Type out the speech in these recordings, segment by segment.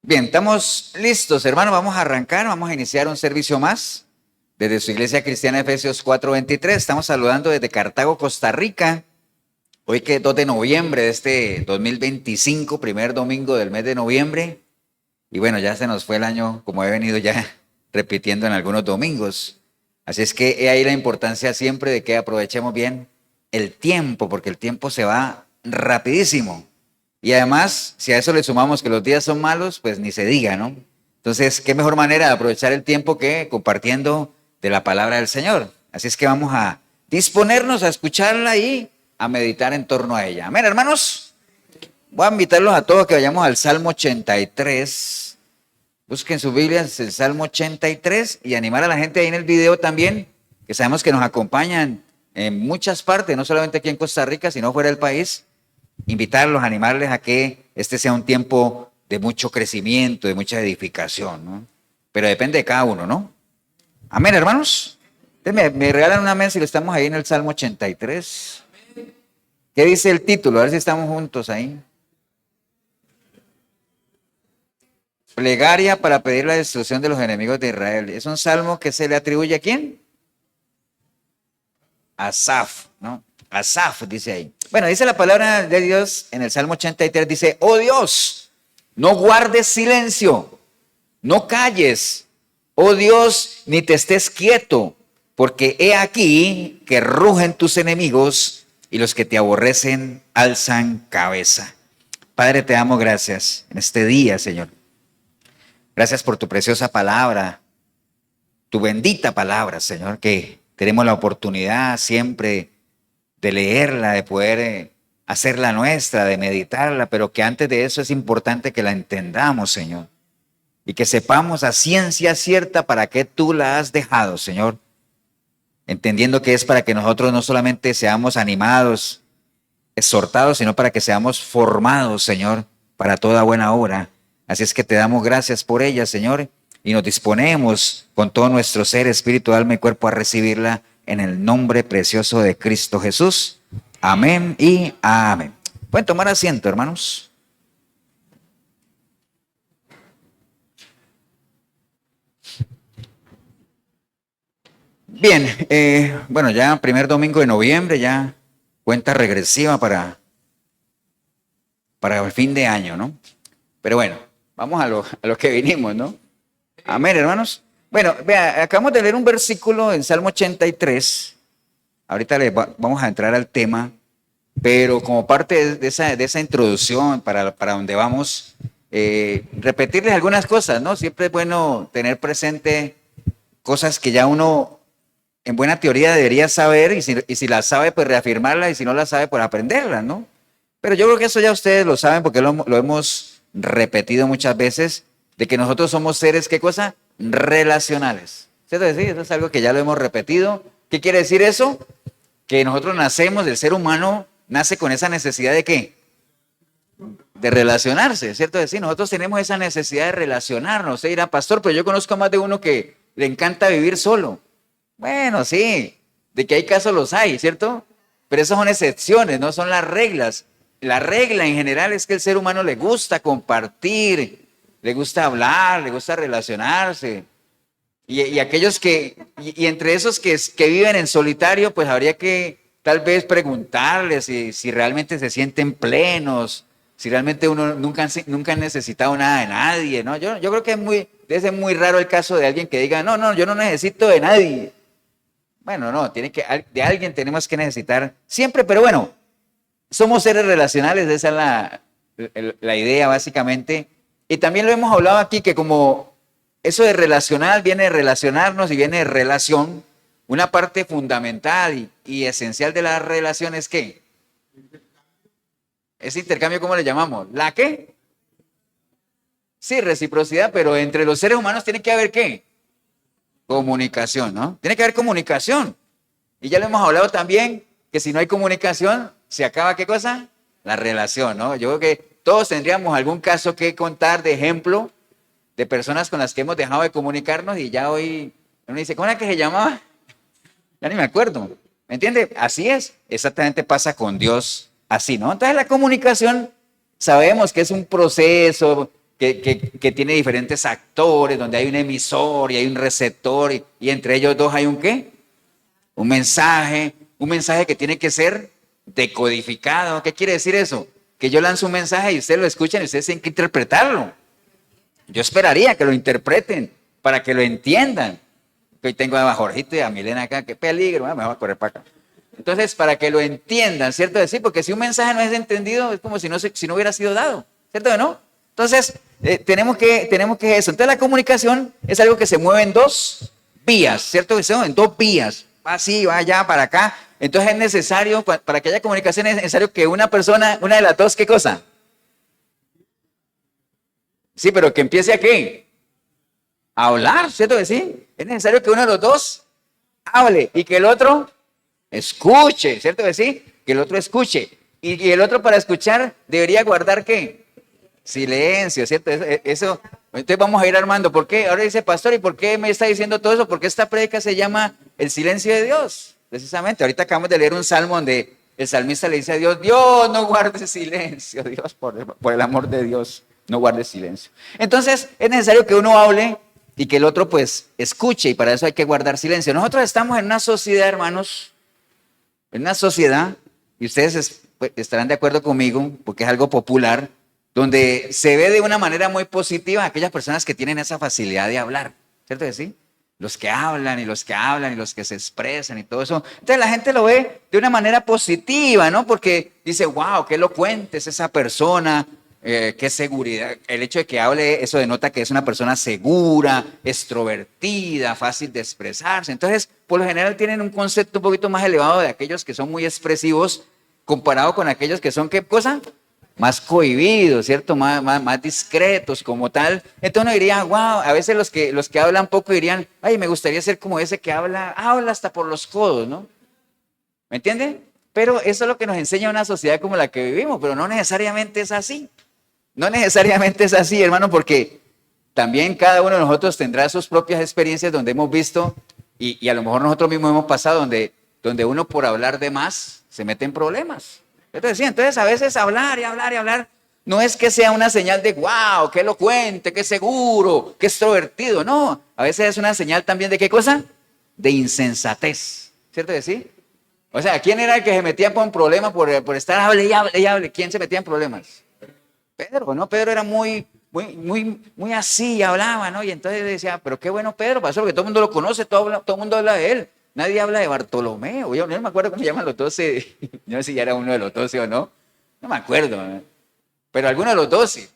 Bien, estamos listos, hermanos. Vamos a arrancar, vamos a iniciar un servicio más desde su iglesia cristiana Efesios 4:23. Estamos saludando desde Cartago, Costa Rica. Hoy que es 2 de noviembre de este 2025, primer domingo del mes de noviembre. Y bueno, ya se nos fue el año, como he venido ya repitiendo en algunos domingos. Así es que he ahí la importancia siempre de que aprovechemos bien el tiempo, porque el tiempo se va rapidísimo. Y además, si a eso le sumamos que los días son malos, pues ni se diga, ¿no? Entonces, ¿qué mejor manera de aprovechar el tiempo que compartiendo de la palabra del Señor? Así es que vamos a disponernos a escucharla y a meditar en torno a ella. Amén, hermanos. Voy a invitarlos a todos que vayamos al Salmo 83. Busquen sus Biblias, el Salmo 83, y animar a la gente ahí en el video también, que sabemos que nos acompañan en muchas partes, no solamente aquí en Costa Rica, sino fuera del país. Invitarlos, animarles a que este sea un tiempo de mucho crecimiento, de mucha edificación, ¿no? Pero depende de cada uno, ¿no? Amén, hermanos. Me regalan un amén si lo estamos ahí en el Salmo 83. ¿Qué dice el título? A ver si estamos juntos ahí. Plegaria para pedir la destrucción de los enemigos de Israel. Es un salmo que se le atribuye ¿a quién? A Asaf, ¿no? Asaf dice ahí. Bueno, dice la palabra de Dios en el Salmo 83, dice: oh Dios, no guardes silencio, no calles, oh Dios, ni te estés quieto, porque he aquí que rugen tus enemigos y los que te aborrecen alzan cabeza. Padre, te damos gracias en este día, Señor. Gracias por tu preciosa palabra, tu bendita palabra, Señor, que tenemos la oportunidad siempre de leerla, de poder hacerla nuestra, de meditarla, pero que antes de eso es importante que la entendamos, Señor, y que sepamos a ciencia cierta para qué tú la has dejado, Señor, entendiendo que es para que nosotros no solamente seamos animados, exhortados, sino para que seamos formados, Señor, para toda buena obra. Así es que te damos gracias por ella, Señor, y nos disponemos con todo nuestro ser, espíritu, alma y cuerpo a recibirla en el nombre precioso de Cristo Jesús. Amén y amén. Pueden tomar asiento, hermanos. Bien, bueno, ya primer domingo de noviembre, ya cuenta regresiva para el fin de año, ¿no? Pero bueno, vamos a lo que vinimos, ¿no? Amén, hermanos. Bueno, vea, acabamos de leer un versículo en Salmo 83. Ahorita vamos a entrar al tema, pero como parte de esa introducción para donde vamos, repetirles algunas cosas, ¿no? Siempre es bueno tener presente cosas que ya uno en buena teoría debería saber, y si las sabe, pues reafirmarlas, y si no las sabe, pues aprenderlas, ¿no? Pero yo creo que eso ya ustedes lo saben porque lo hemos repetido muchas veces, de que nosotros somos seres, ¿qué cosa? Relacionales. ¿Cierto? Sí, eso es algo que ya lo hemos repetido. ¿Qué quiere decir eso? Que nosotros nacemos, el ser humano nace con esa necesidad de ¿qué? De relacionarse, ¿cierto? Es decir, nosotros tenemos esa necesidad de relacionarnos. Usted dirá, pastor, pero yo conozco a más de uno que le encanta vivir solo. Bueno, sí, de que hay casos los hay, ¿cierto? Pero esas son excepciones, no son las reglas. La regla en general es que el ser humano le gusta compartir, le gusta hablar, le gusta relacionarse. Y aquellos y entre esos que viven en solitario, pues habría que tal vez preguntarles si realmente se sienten plenos, si realmente uno nunca han necesitado nada de nadie, ¿no? Yo creo que debe ser muy raro el caso de alguien que diga, no, yo no necesito de nadie. Bueno, no, de alguien tenemos que necesitar siempre, pero bueno, somos seres relacionales, esa es la idea básicamente. Y también lo hemos hablado aquí, que como eso de relacional viene de relacionarnos y viene de relación, una parte fundamental y esencial de la relación es ¿qué? Ese intercambio, ¿cómo le llamamos? ¿La qué? Sí, reciprocidad, pero entre los seres humanos tiene que haber ¿qué? Comunicación, ¿no? Tiene que haber comunicación. Y ya lo hemos hablado también, que si no hay comunicación, se acaba ¿qué cosa? La relación, ¿no? Yo creo que todos tendríamos algún caso que contar de ejemplo de personas con las que hemos dejado de comunicarnos y ya hoy uno dice, ¿cómo era que se llamaba? Ya ni me acuerdo. ¿Me entiende? Así es. Exactamente pasa con Dios así, ¿no? Entonces la comunicación sabemos que es un proceso que tiene diferentes actores, donde hay un emisor y hay un receptor, y entre ellos dos hay un ¿qué? Un mensaje que tiene que ser decodificado. ¿Qué quiere decir eso? Que yo lanzo un mensaje y ustedes lo escuchan y ustedes tienen que interpretarlo. Yo esperaría que lo interpreten para que lo entiendan. Hoy tengo a Jorgito y a Milena acá, qué peligro, me voy a correr para acá. Entonces, para que lo entiendan, ¿cierto? Sí, porque si un mensaje no es entendido, es como si no hubiera sido dado, ¿cierto o no? Entonces, tenemos que eso. Entonces, la comunicación es algo que se mueve en dos vías, ¿cierto? En dos vías. Va así, va allá, para acá. Entonces, es necesario, para que haya comunicación, es necesario que una persona, una de las dos, ¿qué cosa? Sí, pero que empiece a ¿qué? A hablar, ¿cierto que sí? Es necesario que uno de los dos hable y que el otro escuche, ¿cierto que sí? Que el otro escuche. Y el otro para escuchar debería guardar ¿qué? Silencio, ¿cierto? Eso. Entonces vamos a ir armando. ¿Por qué? Ahora dice pastor, ¿y por qué me está diciendo todo eso? Porque esta prédica se llama el silencio de Dios, precisamente. Ahorita acabamos de leer un salmo donde el salmista le dice a Dios, Dios, no guardes silencio, Dios, por el amor de Dios, no guardes silencio. Entonces es necesario que uno hable y que el otro pues escuche, y para eso hay que guardar silencio. Nosotros estamos en una sociedad, hermanos, en una sociedad, y ustedes estarán de acuerdo conmigo, porque es algo popular, donde se ve de una manera muy positiva a aquellas personas que tienen esa facilidad de hablar, ¿cierto que sí? Los que hablan y los que hablan y los que se expresan y todo eso. Entonces la gente lo ve de una manera positiva, ¿no? Porque dice, wow, qué elocuente es esa persona, qué seguridad. El hecho de que hable, eso denota que es una persona segura, extrovertida, fácil de expresarse. Entonces, por lo general tienen un concepto un poquito más elevado de aquellos que son muy expresivos comparado con aquellos que son, ¿qué cosa? Más cohibidos, ¿cierto? Más discretos como tal. Entonces uno diría, wow, a veces los que hablan poco dirían, ay, me gustaría ser como ese que habla hasta por los codos, ¿no? ¿Me entienden? Pero eso es lo que nos enseña una sociedad como la que vivimos, pero no necesariamente es así. No necesariamente es así, hermano, porque también cada uno de nosotros tendrá sus propias experiencias donde hemos visto, y a lo mejor nosotros mismos hemos pasado, donde uno por hablar de más se mete en problemas. Entonces a veces hablar y hablar y hablar no es que sea una señal de wow, qué elocuente, qué seguro, qué extrovertido. No, a veces es una señal también de qué cosa? De insensatez. ¿Cierto que sí? O sea, ¿quién era el que se metía en problemas por estar hable y hable y hable? ¿Quién se metía en problemas? Pedro, ¿no? Pedro era muy así, hablaba, ¿no? Y entonces decía, pero qué bueno Pedro, pasó, porque todo el mundo lo conoce, todo el mundo habla de él. Nadie habla de Bartolomeo. Yo no me acuerdo cómo se llaman los 12. No sé si ya era uno de los 12 o no. No me acuerdo. Pero alguno de los 12.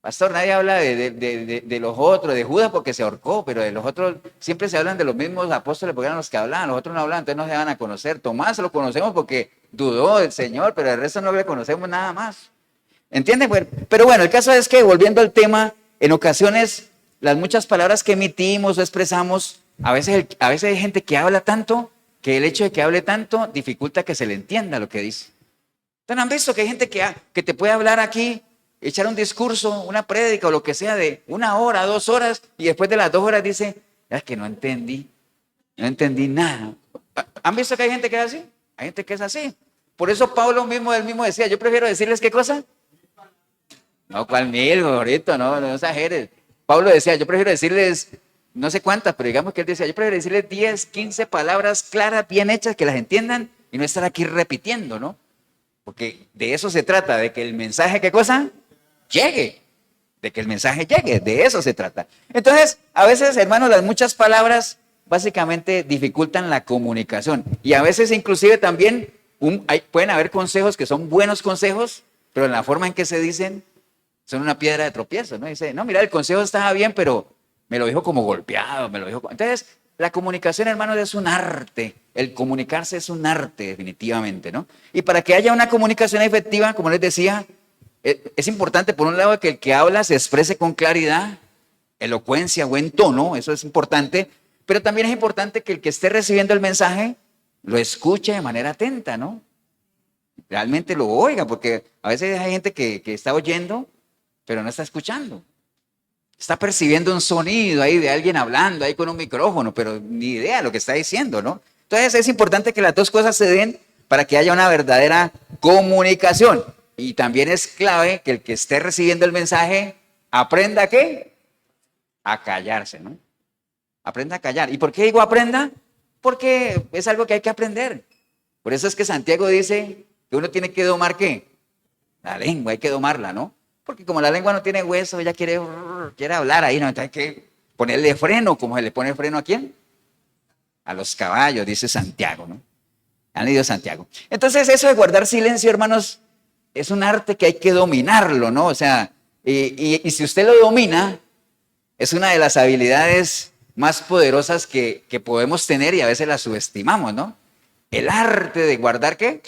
Pastor, nadie habla de los otros, de Judas porque se ahorcó, pero de los otros siempre se hablan de los mismos apóstoles porque eran los que hablaban. Los otros no hablaban, entonces no se van a conocer. Tomás lo conocemos porque dudó del Señor, pero el resto no le conocemos nada más. ¿Entienden? Pero bueno, el caso es que, volviendo al tema, en ocasiones las muchas palabras que emitimos o expresamos, a veces hay gente que habla tanto que el hecho de que hable tanto dificulta que se le entienda lo que dice. ¿Entonces han visto que hay gente que te puede hablar aquí, echar un discurso, una prédica o lo que sea de 1 hora, 2 horas, y después de las 2 horas dice, es que no entendí nada? ¿Han visto que hay gente que es así? Hay gente que es así. Por eso Pablo él mismo decía, yo prefiero decirles ¿qué cosa? No, ¿cuál 1000, ahorita? No exageres. Pablo decía, yo prefiero decirles, no sé cuántas, pero digamos que él decía, yo prefiero decirles 10, 15 palabras claras, bien hechas, que las entiendan y no estar aquí repitiendo, ¿no? Porque de eso se trata, de que el mensaje, ¿qué cosa? Llegue. De que el mensaje llegue, de eso se trata. Entonces, a veces, hermanos, las muchas palabras básicamente dificultan la comunicación. Y a veces inclusive también pueden haber consejos que son buenos consejos, pero en la forma en que se dicen son una piedra de tropiezo, ¿no? Dice, no, mira, el consejo estaba bien, pero me lo dijo como golpeado, Entonces, la comunicación, hermanos, es un arte. El comunicarse es un arte, definitivamente, ¿no? Y para que haya una comunicación efectiva, como les decía, es importante, por un lado, que el que habla se exprese con claridad, elocuencia, buen tono, eso es importante, pero también es importante que el que esté recibiendo el mensaje lo escuche de manera atenta, ¿no? Realmente lo oiga, porque a veces hay gente que está oyendo, pero no está escuchando. Está percibiendo un sonido ahí de alguien hablando ahí con un micrófono, pero ni idea de lo que está diciendo, ¿no? Entonces es importante que las dos cosas se den para que haya una verdadera comunicación. Y también es clave que el que esté recibiendo el mensaje aprenda ¿a qué? A callarse, ¿no? Aprenda a callar. ¿Y por qué digo aprenda? Porque es algo que hay que aprender. Por eso es que Santiago dice que uno tiene que domar ¿qué? La lengua, hay que domarla, ¿no? Porque como la lengua no tiene hueso, ella quiere hablar ahí, ¿no? Entonces hay que ponerle freno, como se le pone freno ¿a quién? A los caballos, dice Santiago, ¿no? Han leído Santiago. Entonces eso de guardar silencio, hermanos, es un arte que hay que dominarlo, ¿no? O sea, y si usted lo domina, es una de las habilidades más poderosas que podemos tener y a veces la subestimamos, ¿no? El arte de guardar ¿qué?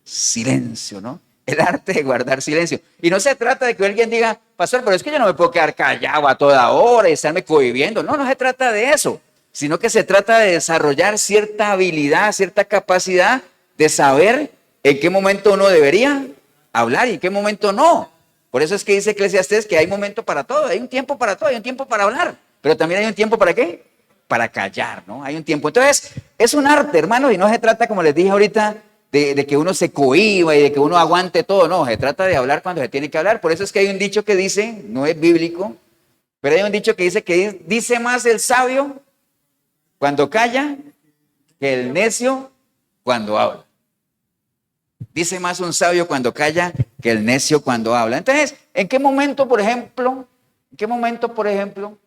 Silencio, ¿no? El arte de guardar silencio. Y no se trata de que alguien diga, pastor, pero es que yo no me puedo quedar callado a toda hora y estarme cohibiendo. No, no se trata de eso, sino que se trata de desarrollar cierta habilidad, cierta capacidad de saber en qué momento uno debería hablar y en qué momento no. Por eso es que dice Eclesiastés que hay momento para todo, hay un tiempo para todo, hay un tiempo para hablar, pero también hay un tiempo ¿para qué? Para callar, ¿no? Hay un tiempo. Entonces, es un arte, hermanos, y no se trata, como les dije ahorita, de que uno se cohíba y de que uno aguante todo, no, se trata de hablar cuando se tiene que hablar. Por eso es que hay un dicho que dice, no es bíblico, pero hay un dicho que dice más el sabio cuando calla que el necio cuando habla. Dice más un sabio cuando calla que el necio cuando habla. Entonces, ¿en qué momento, por ejemplo,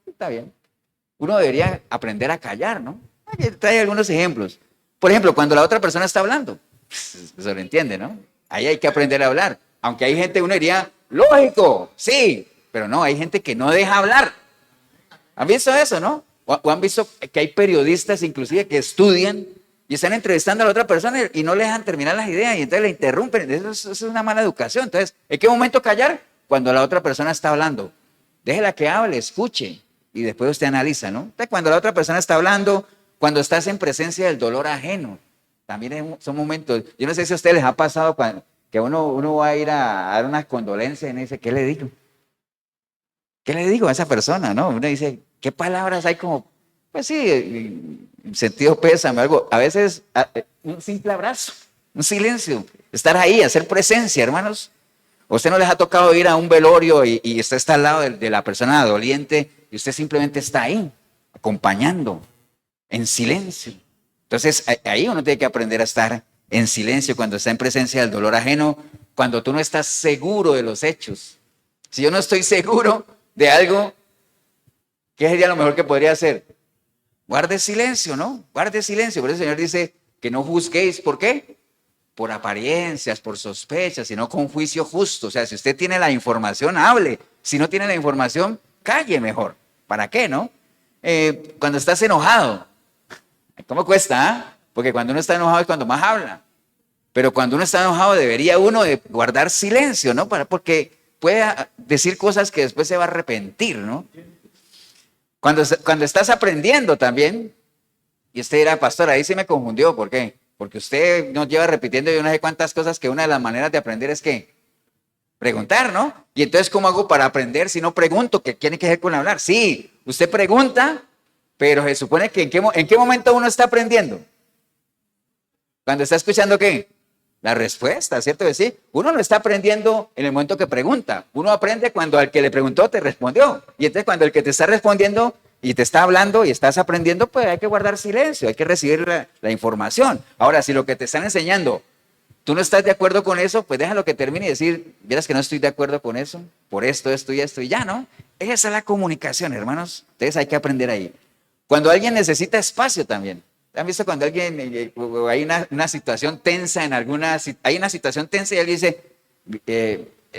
está bien, uno debería aprender a callar, ¿no? Aquí trae algunos ejemplos. Por ejemplo, cuando la otra persona está hablando, se lo entiende, ¿no? Ahí hay que aprender a hablar. Aunque hay gente, uno diría, lógico, sí, pero no, hay gente que no deja hablar. ¿Han visto eso, no? O han visto que hay periodistas inclusive que estudian y están entrevistando a la otra persona y no le dejan terminar las ideas y entonces le interrumpen. Eso es una mala educación. Entonces, ¿en qué momento callar? Cuando la otra persona está hablando. Déjela que hable, escuche y después usted analiza, ¿no? Entonces, cuando la otra persona está hablando, cuando estás en presencia del dolor ajeno, también son momentos. Yo no sé si a ustedes les ha pasado que uno va a ir a dar unas condolencias y uno dice, ¿qué le digo? ¿Qué le digo a esa persona, no? Uno dice, ¿qué palabras hay como, pues sí, sentido pésame, algo? A veces un simple abrazo, un silencio, estar ahí, hacer presencia, hermanos. ¿A usted no les ha tocado ir a un velorio y usted está al lado de la persona doliente y usted simplemente está ahí, acompañando, en silencio? Entonces, ahí uno tiene que aprender a estar en silencio cuando está en presencia del dolor ajeno, cuando tú no estás seguro de los hechos. Si yo no estoy seguro de algo, ¿qué sería lo mejor que podría hacer? Guarde silencio, ¿no? Guarde silencio. Por eso el Señor dice que no juzguéis. ¿Por qué? Por apariencias, por sospechas, sino con juicio justo. O sea, si usted tiene la información, hable. Si no tiene la información, calle mejor. ¿Para qué, no? Cuando estás enojado, ¿cómo cuesta? Porque cuando uno está enojado es cuando más habla. Pero cuando uno está enojado debería uno de guardar silencio, ¿no? Porque puede decir cosas que después se va a arrepentir, ¿no? Cuando estás aprendiendo también, y usted dirá, pastor, ahí sí me confundió, ¿por qué? Porque usted nos lleva repitiendo yo no sé cuántas cosas que una de las maneras de aprender es que preguntar, ¿no? Y entonces, ¿cómo hago para aprender si no pregunto? ¿Qué tiene que hacer con hablar? Sí, usted pregunta, pero se supone que ¿en qué momento uno está aprendiendo? Cuando está escuchando ¿qué? La respuesta, ¿cierto que sí? Uno no está aprendiendo en el momento que pregunta. Uno aprende cuando al que le preguntó te respondió. Y entonces cuando el que te está respondiendo y te está hablando y estás aprendiendo, pues hay que guardar silencio, hay que recibir la información. Ahora, si lo que te están enseñando, tú no estás de acuerdo con eso, pues déjalo que termine y decir, vieras que no estoy de acuerdo con eso, por esto, esto y esto, y ya, ¿no? Esa es la comunicación, hermanos. Entonces hay que aprender ahí. Cuando alguien necesita espacio también. ¿Han visto cuando alguien, hay una situación tensa hay una situación tensa y alguien dice,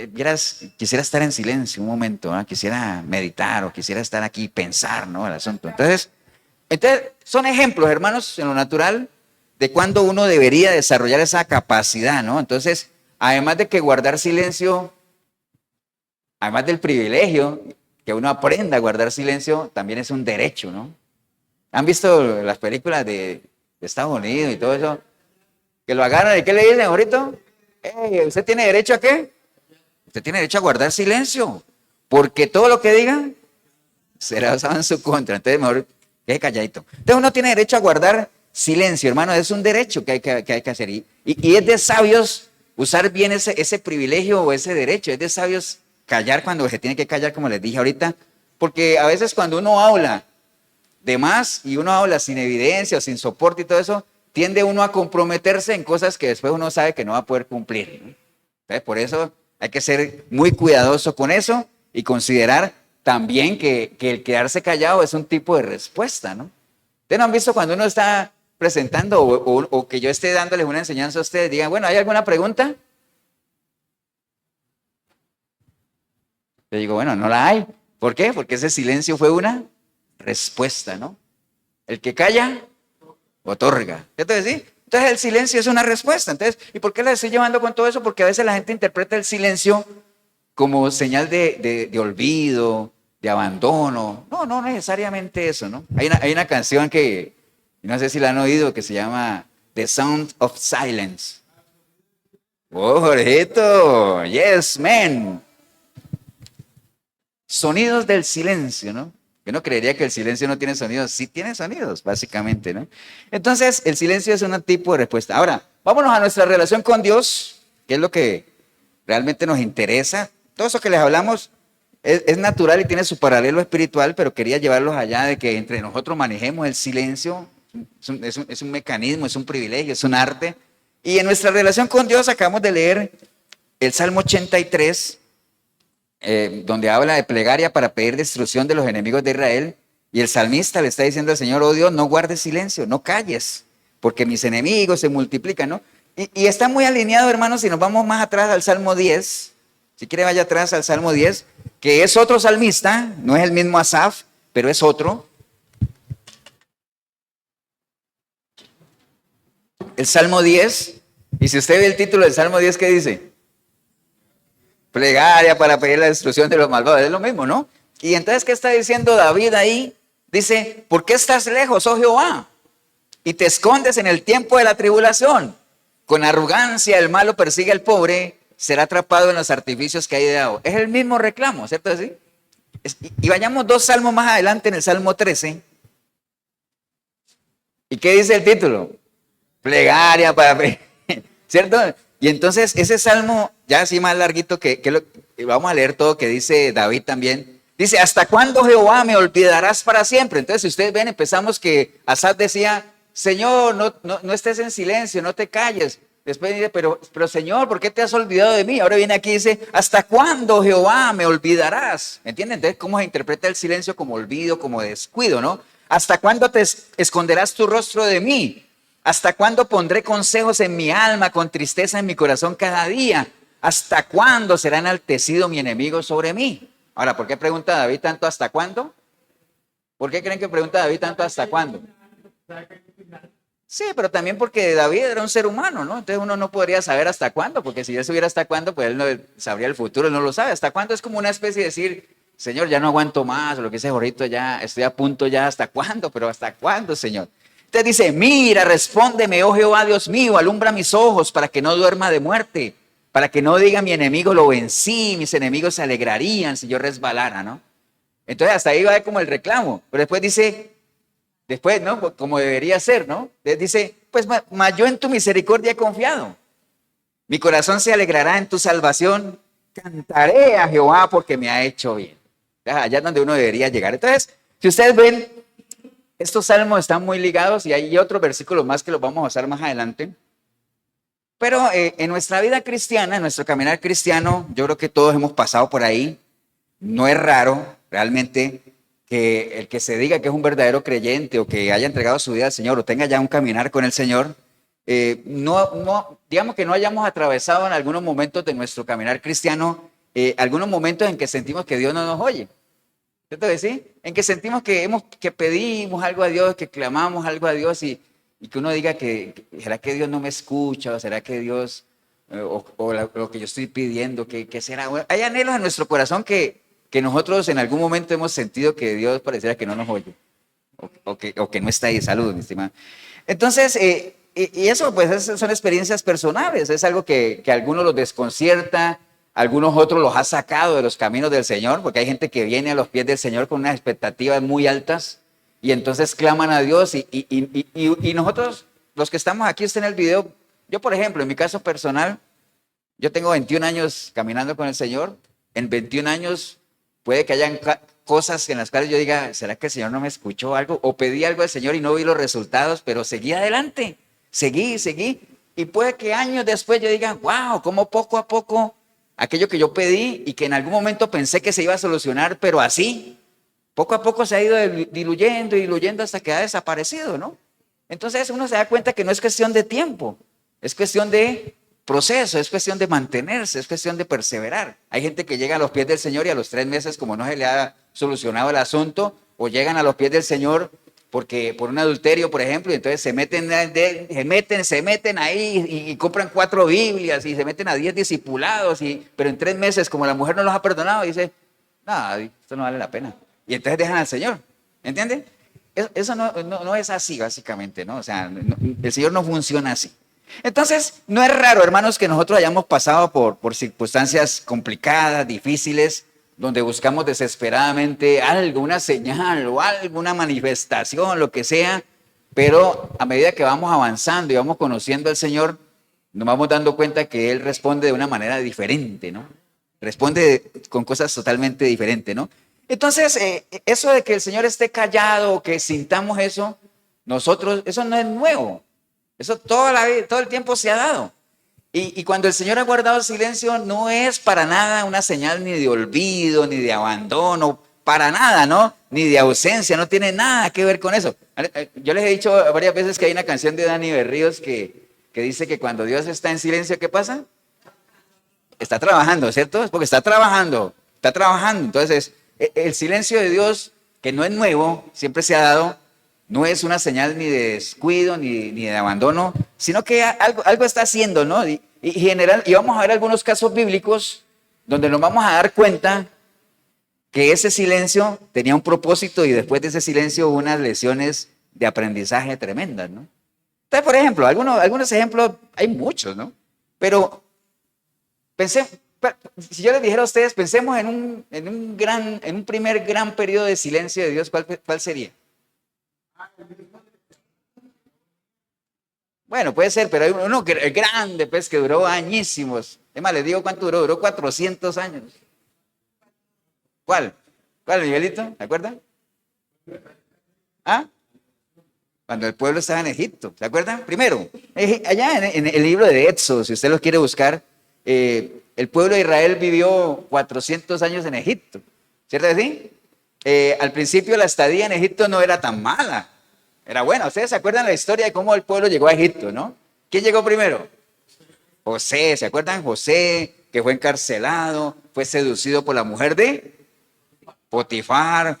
vieras, quisiera estar en silencio un momento, ¿no? Quisiera meditar o quisiera estar aquí y pensar, ¿no? El asunto. Entonces, son ejemplos, hermanos, en lo natural, de cuando uno debería desarrollar esa capacidad, ¿no? Entonces, además de que guardar silencio, además del privilegio, que uno aprenda a guardar silencio, también es un derecho, ¿no? ¿Han visto las películas de Estados Unidos y todo eso? Que lo agarran y ¿qué le dicen ahorita? ¿Usted tiene derecho a qué? Usted tiene derecho a guardar silencio, porque todo lo que diga será usado en su contra. Entonces, mejor quede calladito. Entonces, uno tiene derecho a guardar silencio, hermano. Es un derecho que hay que hacer. Y es de sabios usar bien ese privilegio o ese derecho. Es de sabios callar cuando se tiene que callar, como les dije ahorita, porque a veces cuando uno habla de más y uno habla sin evidencia o sin soporte y todo eso, tiende uno a comprometerse en cosas que después uno sabe que no va a poder cumplir, ¿no? Entonces, por eso hay que ser muy cuidadoso con eso y considerar también que el quedarse callado es un tipo de respuesta, ¿no? ¿Ustedes no han visto cuando uno está presentando o que yo esté dándoles una enseñanza a ustedes, digan, bueno, ¿hay alguna pregunta? Yo digo, bueno, no la hay. ¿Por qué? Porque ese silencio fue una respuesta, ¿no? El que calla, otorga. Entonces, ¿sí? Entonces el silencio es una respuesta. Entonces, ¿y por qué la estoy llevando con todo eso? Porque a veces la gente interpreta el silencio como señal de olvido, de abandono. No, no necesariamente eso, ¿no? Hay una canción que, no sé si la han oído, que se llama The Sound of Silence. ¡Oh, Jorgito! ¡Yes, man! Sonidos del silencio, ¿no? Yo no creería que el silencio no tiene sonidos. Sí tiene sonidos, básicamente, ¿no? Entonces, el silencio es un tipo de respuesta. Ahora, vámonos a nuestra relación con Dios, que es lo que realmente nos interesa. Todo eso que les hablamos es natural y tiene su paralelo espiritual, pero quería llevarlos allá de que entre nosotros manejemos el silencio. Es un mecanismo, es un privilegio, es un arte. Y en nuestra relación con Dios acabamos de leer el Salmo 83, donde habla de plegaria para pedir destrucción de los enemigos de Israel, y el salmista le está diciendo al Señor, oh Dios, no guardes silencio, no calles, porque mis enemigos se multiplican, ¿no? Y está muy alineado, hermanos, si nos vamos más atrás al Salmo 10, si quiere vaya atrás al Salmo 10, que es otro salmista, no es el mismo Asaf, pero es otro. El Salmo 10, y si usted ve el título del Salmo 10, ¿qué dice? Plegaria para pedir la destrucción de los malvados, es lo mismo, ¿no? Y entonces, ¿qué está diciendo David ahí? Dice, ¿por qué estás lejos, oh Jehová? Y te escondes en el tiempo de la tribulación. Con arrogancia el malo persigue al pobre, será atrapado en los artificios que hay de dado. Es el mismo reclamo, ¿cierto? ¿Sí? Y vayamos 2 salmos más adelante en el Salmo 13. ¿Y qué dice el título? Plegaria para... ¿Cierto? Y entonces ese salmo, ya así más larguito, vamos a leer todo que dice David también. Dice, ¿hasta cuándo, Jehová, me olvidarás para siempre? Entonces, si ustedes ven, empezamos que Asaf decía, Señor, no estés en silencio, no te calles. Después dice, pero Señor, ¿por qué te has olvidado de mí? Ahora viene aquí y dice, ¿hasta cuándo, Jehová, me olvidarás? ¿Entienden? Entonces, ¿cómo se interpreta el silencio? Como olvido, como descuido, ¿no? ¿Hasta cuándo te esconderás tu rostro de mí? ¿Hasta cuándo pondré consejos en mi alma, con tristeza en mi corazón cada día? ¿Hasta cuándo será enaltecido mi enemigo sobre mí? Ahora, ¿por qué pregunta David tanto hasta cuándo? ¿Por qué creen que pregunta David tanto hasta cuándo? Sí, pero también porque David era un ser humano, ¿no? Entonces uno no podría saber hasta cuándo, porque si él supiera hasta cuándo, pues él no sabría el futuro, él no lo sabe. ¿Hasta cuándo? Es como una especie de decir, Señor, ya no aguanto más, o lo que dice Jorito, ya estoy a punto ya, ¿hasta cuándo? Pero ¿hasta cuándo, Señor? Entonces dice, mira, respóndeme, oh Jehová, Dios mío, alumbra mis ojos para que no duerma de muerte, para que no diga mi enemigo lo vencí, mis enemigos se alegrarían si yo resbalara, ¿no? Entonces hasta ahí va como el reclamo, pero después dice, después, ¿no? Como debería ser, ¿no? Dice, pues mas yo en tu misericordia he confiado, mi corazón se alegrará en tu salvación, cantaré a Jehová porque me ha hecho bien. Allá es donde uno debería llegar. Entonces, si ustedes ven, estos salmos están muy ligados y hay otros versículos más que los vamos a usar más adelante. Pero en nuestra vida cristiana, en nuestro caminar cristiano, yo creo que todos hemos pasado por ahí. No es raro realmente que el que se diga que es un verdadero creyente o que haya entregado su vida al Señor o tenga ya un caminar con el Señor, digamos que no hayamos atravesado en algunos momentos de nuestro caminar cristiano, algunos momentos en que sentimos que Dios no nos oye. ¿Cierto que sí? En que sentimos que pedimos algo a Dios, que clamamos algo a Dios y que uno diga que ¿será que Dios no me escucha? ¿O será que Dios, lo que yo estoy pidiendo, que será? Bueno, hay anhelos en nuestro corazón que nosotros en algún momento hemos sentido que Dios pareciera que no nos oye o que no está ahí. Salud, mi estimado. Entonces, y eso pues son experiencias personales, es algo que a algunos los desconcierta, algunos otros los ha sacado de los caminos del Señor, porque hay gente que viene a los pies del Señor con unas expectativas muy altas y entonces claman a Dios y nosotros, los que estamos aquí, usted en el video, yo por ejemplo, en mi caso personal, yo tengo 21 años caminando con el Señor, en 21 años puede que hayan cosas en las cuales yo diga, ¿será que el Señor no me escuchó algo? O pedí algo al Señor y no vi los resultados, pero seguí adelante, seguí. Y puede que años después yo diga, wow, cómo poco a poco aquello que yo pedí y que en algún momento pensé que se iba a solucionar, pero así, poco a poco se ha ido diluyendo hasta que ha desaparecido, ¿no? Entonces uno se da cuenta que no es cuestión de tiempo, es cuestión de proceso, es cuestión de mantenerse, es cuestión de perseverar. Hay gente que llega a los pies del Señor y a los 3 meses, como no se le ha solucionado el asunto, o llegan a los pies del Señor porque por un adulterio, por ejemplo, y entonces se meten ahí y compran 4 Biblias y se meten a 10 discipulados, pero en 3 meses, como la mujer no los ha perdonado, dice, nada, esto no vale la pena. Y entonces dejan al Señor, ¿entienden? Eso no es así, básicamente, ¿no? O sea, el Señor no funciona así. Entonces, no es raro, hermanos, que nosotros hayamos pasado por circunstancias complicadas, difíciles, donde buscamos desesperadamente algo, una señal o algo, una manifestación, lo que sea, pero a medida que vamos avanzando y vamos conociendo al Señor, nos vamos dando cuenta que Él responde de una manera diferente, ¿no? Responde con cosas totalmente diferentes, ¿no? Entonces, eso de que el Señor esté callado o que sintamos eso, nosotros, eso no es nuevo. Eso todo el tiempo se ha dado. Y cuando el Señor ha guardado silencio, no es para nada una señal ni de olvido, ni de abandono, para nada, ¿no? Ni de ausencia, no tiene nada que ver con eso. Yo les he dicho varias veces que hay una canción de Dani Berríos que dice que cuando Dios está en silencio, ¿qué pasa? Está trabajando, ¿cierto? Es porque está trabajando. Entonces, el silencio de Dios, que no es nuevo, siempre se ha dado, no es una señal ni de descuido ni de abandono, sino que algo está haciendo, ¿no? Y vamos a ver algunos casos bíblicos donde nos vamos a dar cuenta que ese silencio tenía un propósito y después de ese silencio hubo unas lecciones de aprendizaje tremendas, ¿no? Entonces, por ejemplo, algunos ejemplos, hay muchos, ¿no? Pero si yo les dijera a ustedes, pensemos en un primer gran periodo de silencio de Dios, ¿cuál sería? Bueno, puede ser, pero hay uno grande, pues, que duró añísimos. Es más, les digo cuánto duró 400 años. ¿Cuál? ¿Cuál, Miguelito? ¿Se acuerdan? ¿Ah? Cuando el pueblo estaba en Egipto, ¿se acuerdan? Primero, allá en el libro de Éxodo, si usted lo quiere buscar, el pueblo de Israel vivió 400 años en Egipto, ¿cierto que sí? Al principio la estadía en Egipto no era tan mala, era buena. Ustedes se acuerdan la historia de cómo el pueblo llegó a Egipto, ¿no? ¿Quién llegó primero? José, ¿se acuerdan? José, que fue encarcelado, fue seducido por la mujer de Potifar,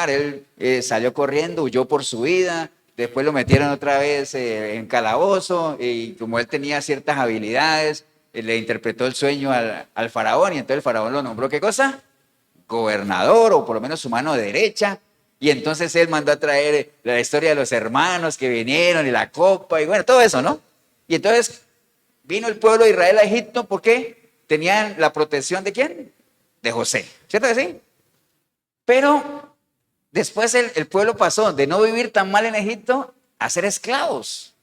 él salió corriendo, huyó por su vida, después lo metieron otra vez en calabozo y como él tenía ciertas habilidades, le interpretó el sueño al faraón y entonces el faraón lo nombró, ¿qué cosa? Gobernador o por lo menos su mano derecha. Y entonces él mandó a traer la historia de los hermanos que vinieron y la copa y bueno, todo eso, ¿no? Y entonces vino el pueblo de Israel a Egipto porque tenían la protección ¿de quién? De José, ¿cierto que sí? Pero después el pueblo pasó de no vivir tan mal en Egipto a ser esclavos.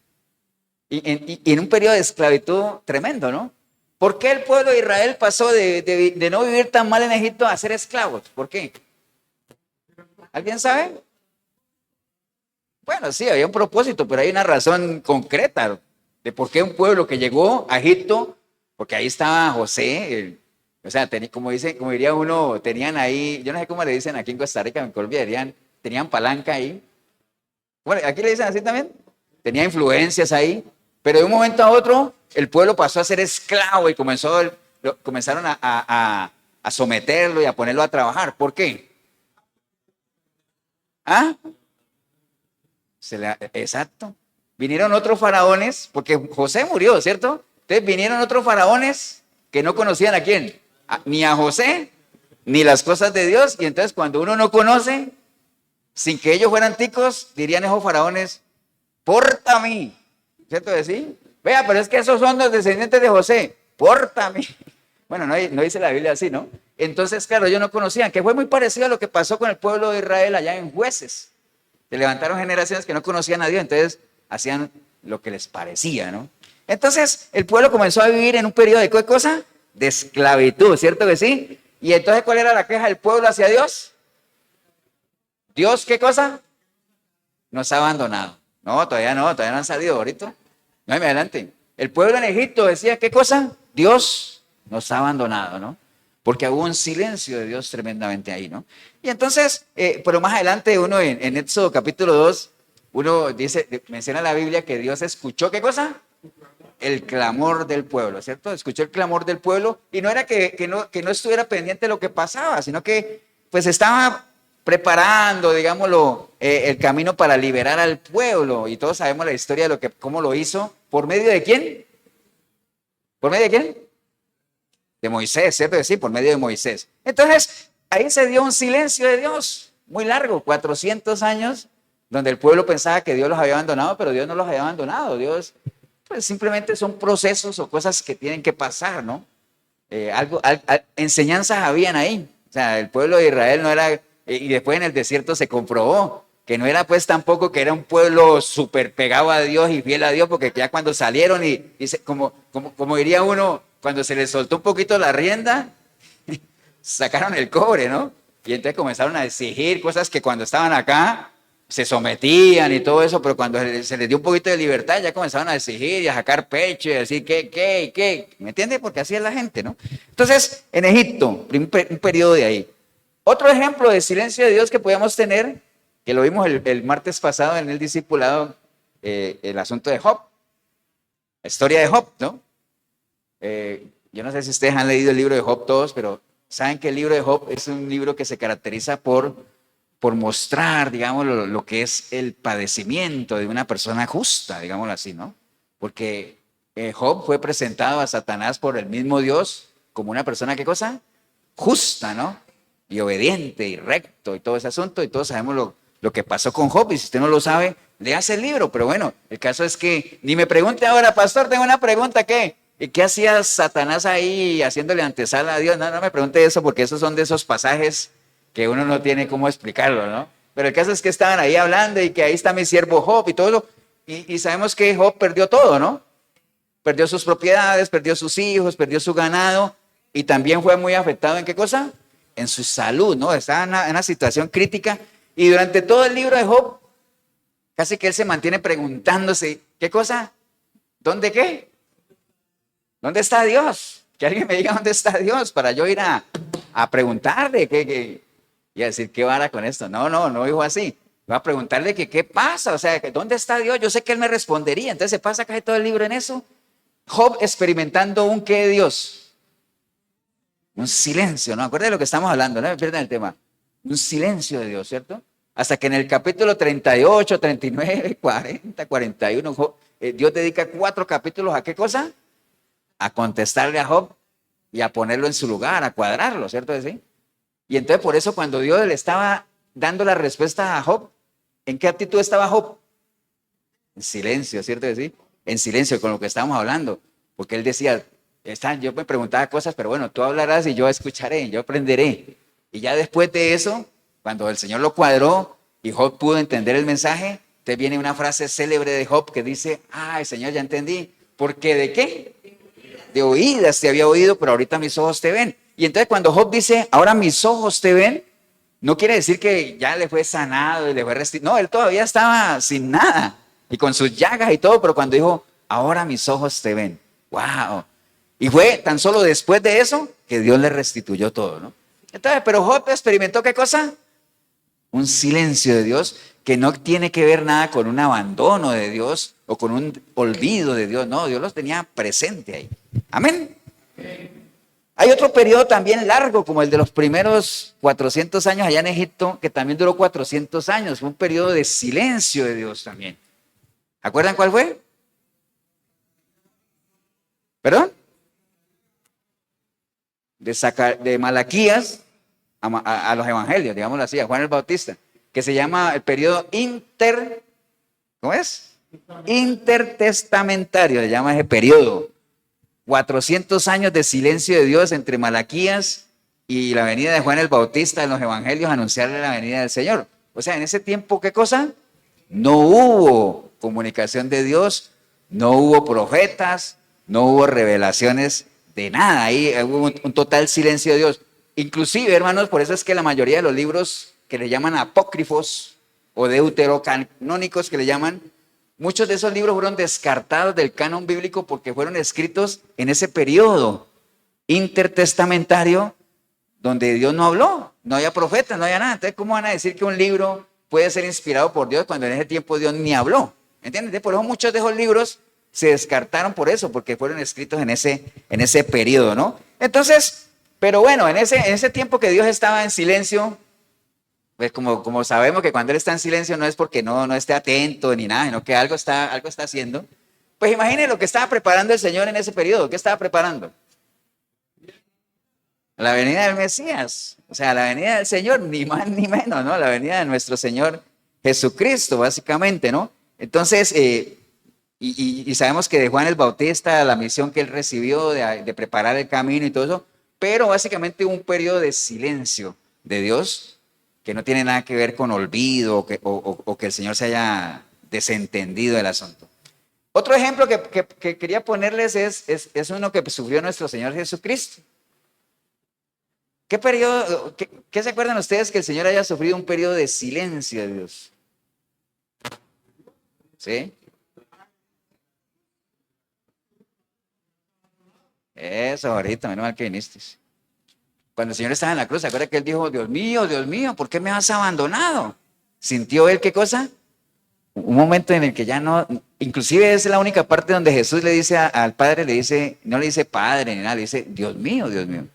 Y en un periodo de esclavitud tremendo, ¿no? ¿Por qué el pueblo de Israel pasó de no vivir tan mal en Egipto a ser esclavos? ¿Por qué? ¿Alguien sabe? Bueno, sí, había un propósito, pero hay una razón concreta de por qué un pueblo que llegó a Egipto, porque ahí estaba José, o sea, como diría uno, tenían ahí, yo no sé cómo le dicen aquí en Costa Rica, en Colombia, tenían palanca ahí. Bueno, aquí le dicen así también, tenía influencias ahí, pero de un momento a otro el pueblo pasó a ser esclavo y comenzaron a someterlo y a ponerlo a trabajar. ¿Por qué? ¿Ah? Exacto. Vinieron otros faraones, porque José murió, ¿cierto? Entonces vinieron otros faraones que no conocían a quién, ni a José, ni las cosas de Dios. Y entonces cuando uno no conoce, sin que ellos fueran ticos, dirían esos faraones, porta a mí, ¿cierto que sí? Vea, pero es que esos son los descendientes de José, porta a mí. Bueno, no dice la Biblia así, ¿no? Entonces, claro, ellos no conocían, que fue muy parecido a lo que pasó con el pueblo de Israel allá en Jueces. Se levantaron generaciones que no conocían a Dios, entonces hacían lo que les parecía, ¿no? Entonces, el pueblo comenzó a vivir en un periodo de ¿qué cosa? de esclavitud, ¿cierto que sí? Y entonces, ¿cuál era la queja del pueblo hacia Dios? ¿Dios qué cosa? Nos ha abandonado. No, todavía no han salido ahorita. No, me adelante. El pueblo en Egipto decía, ¿qué cosa? Dios nos ha abandonado, ¿no? Porque hubo un silencio de Dios tremendamente ahí, ¿no? Y entonces, pero más adelante uno en Éxodo capítulo 2, uno dice, menciona la Biblia que Dios escuchó, ¿qué cosa? El clamor del pueblo, ¿cierto? Escuchó el clamor del pueblo y no era que no estuviera pendiente de lo que pasaba, sino que pues estaba preparando, digámoslo, el camino para liberar al pueblo. Y todos sabemos la historia de cómo lo hizo. ¿Por medio de quién? ¿Por medio de quién? De Moisés, ¿cierto? Sí, por medio de Moisés. Entonces, ahí se dio un silencio de Dios muy largo, 400 años, donde el pueblo pensaba que Dios los había abandonado, pero Dios no los había abandonado. Dios, pues simplemente son procesos o cosas que tienen que pasar, ¿no? Enseñanzas habían ahí. O sea, el pueblo de Israel no era, y después en el desierto se comprobó que no era pues tampoco que era un pueblo súper pegado a Dios y fiel a Dios, porque ya cuando salieron como diría uno, cuando se les soltó un poquito la rienda, sacaron el cobre, ¿no? Y entonces comenzaron a exigir cosas que cuando estaban acá se sometían y todo eso, pero cuando se les dio un poquito de libertad ya comenzaron a exigir y a sacar pecho y a decir ¿qué? ¿Me entiendes? Porque así es la gente, ¿no? Entonces, en Egipto, un periodo de ahí. Otro ejemplo de silencio de Dios que podíamos tener, que lo vimos el martes pasado en el discipulado, el asunto de Job, la historia de Job, ¿no? Yo no sé si ustedes han leído el libro de Job todos, pero saben que el libro de Job es un libro que se caracteriza por mostrar, digamos, lo que es el padecimiento de una persona justa, digámoslo así, ¿no? Porque Job fue presentado a Satanás por el mismo Dios como una persona, ¿qué cosa? Justa, ¿no? Y obediente y recto y todo ese asunto, y todos sabemos lo que pasó con Job, y si usted no lo sabe, léase el libro, pero bueno, el caso es que, ni me pregunte ahora, pastor, tengo una pregunta, ¿qué? ¿Y qué hacía Satanás ahí haciéndole antesala a Dios? No me pregunte eso, porque esos son de esos pasajes que uno no tiene cómo explicarlo, ¿no? Pero el caso es que estaban ahí hablando y que ahí está mi siervo Job y todo eso, y sabemos que Job perdió todo, ¿no? Perdió sus propiedades, perdió sus hijos, perdió su ganado, y también fue muy afectado ¿en qué cosa? En su salud, ¿no? Estaba en una situación crítica, y durante todo el libro de Job, casi que él se mantiene preguntándose, ¿qué cosa? ¿Dónde qué? ¿Dónde está Dios? Que alguien me diga dónde está Dios para yo ir a preguntarle y a decir, ¿qué vara con esto? No dijo así. Va a preguntarle que qué pasa, o sea, que ¿dónde está Dios? Yo sé que él me respondería. Entonces se pasa casi todo el libro en eso. Job experimentando un qué de Dios. Un silencio, ¿no? Acuérdense de lo que estamos hablando, no me pierdan el tema. Un silencio de Dios, ¿cierto? Hasta que en el capítulo 38, 39, 40, 41, Job, Dios dedica 4 capítulos ¿a qué cosa? A contestarle a Job y a ponerlo en su lugar, a cuadrarlo, ¿cierto? ¿Sí? Y entonces por eso cuando Dios le estaba dando la respuesta a Job, ¿en qué actitud estaba Job? En silencio, ¿cierto que sí? En silencio con lo que estábamos hablando, porque él decía, yo me preguntaba cosas, pero bueno, tú hablarás y yo escucharé, yo aprenderé. Y ya después de eso, cuando el Señor lo cuadró y Job pudo entender el mensaje, te viene una frase célebre de Job que dice, ay Señor, ya entendí, ¿porque de qué? De oídas te había oído, pero ahorita mis ojos te ven. Y entonces cuando Job dice, ahora mis ojos te ven, no quiere decir que ya le fue sanado y le fue restituido. No, él todavía estaba sin nada y con sus llagas y todo, pero cuando dijo, ahora mis ojos te ven. ¡Wow! Y fue tan solo después de eso que Dios le restituyó todo, ¿no? Entonces, pero Job experimentó ¿qué cosa? Un silencio de Dios que no tiene que ver nada con un abandono de Dios o con un olvido de Dios. No, Dios los tenía presente ahí. Amén. Hay otro periodo también largo, como el de los primeros 400 años allá en Egipto, que también duró 400 años. Fue un periodo de silencio de Dios también. ¿Acuerdan cuál fue? ¿Perdón? De Malaquías a los evangelios, digámoslo así, a Juan el Bautista, que se llama el periodo ¿cómo es? Intertestamentario, se llama ese periodo. 400 años de silencio de Dios entre Malaquías y la venida de Juan el Bautista en los evangelios, anunciarle la venida del Señor. O sea, en ese tiempo, ¿qué cosa? No hubo comunicación de Dios, no hubo profetas, no hubo revelaciones de nada, ahí hubo un total silencio de Dios. Inclusive, hermanos, por eso es que la mayoría de los libros que le llaman apócrifos o deuterocanónicos que le llaman, muchos de esos libros fueron descartados del canon bíblico porque fueron escritos en ese periodo intertestamentario donde Dios no habló, no había profetas, no había nada. Entonces, ¿cómo van a decir que un libro puede ser inspirado por Dios cuando en ese tiempo Dios ni habló? ¿Entiendes? Por eso muchos de esos libros se descartaron por eso, porque fueron escritos en ese periodo, ¿no? Entonces, pero bueno, en ese tiempo que Dios estaba en silencio, pues como sabemos que cuando Él está en silencio no es porque no esté atento ni nada, sino que algo está haciendo. Pues imagine lo que estaba preparando el Señor en ese periodo. ¿Qué estaba preparando? La venida del Mesías, o sea, la venida del Señor, ni más ni menos, ¿no? La venida de nuestro Señor Jesucristo, básicamente, ¿no? Entonces, y sabemos que de Juan el Bautista, la misión que él recibió de preparar el camino y todo eso, pero básicamente un periodo de silencio de Dios que no tiene nada que ver con olvido o que el Señor se haya desentendido del asunto. Otro ejemplo que quería ponerles es uno que sufrió nuestro Señor Jesucristo. ¿Qué periodo, qué se acuerdan ustedes que el Señor haya sufrido un periodo de silencio de Dios? ¿Sí? Eso, ahorita, menos mal que viniste. Cuando el Señor estaba en la cruz, ¿se acuerda que Él dijo, Dios mío, ¿por qué me has abandonado? ¿Sintió Él qué cosa? Un momento en el que ya no, inclusive es la única parte donde Jesús le dice al Padre, no le dice Padre ni nada, le dice, Dios mío, Dios mío.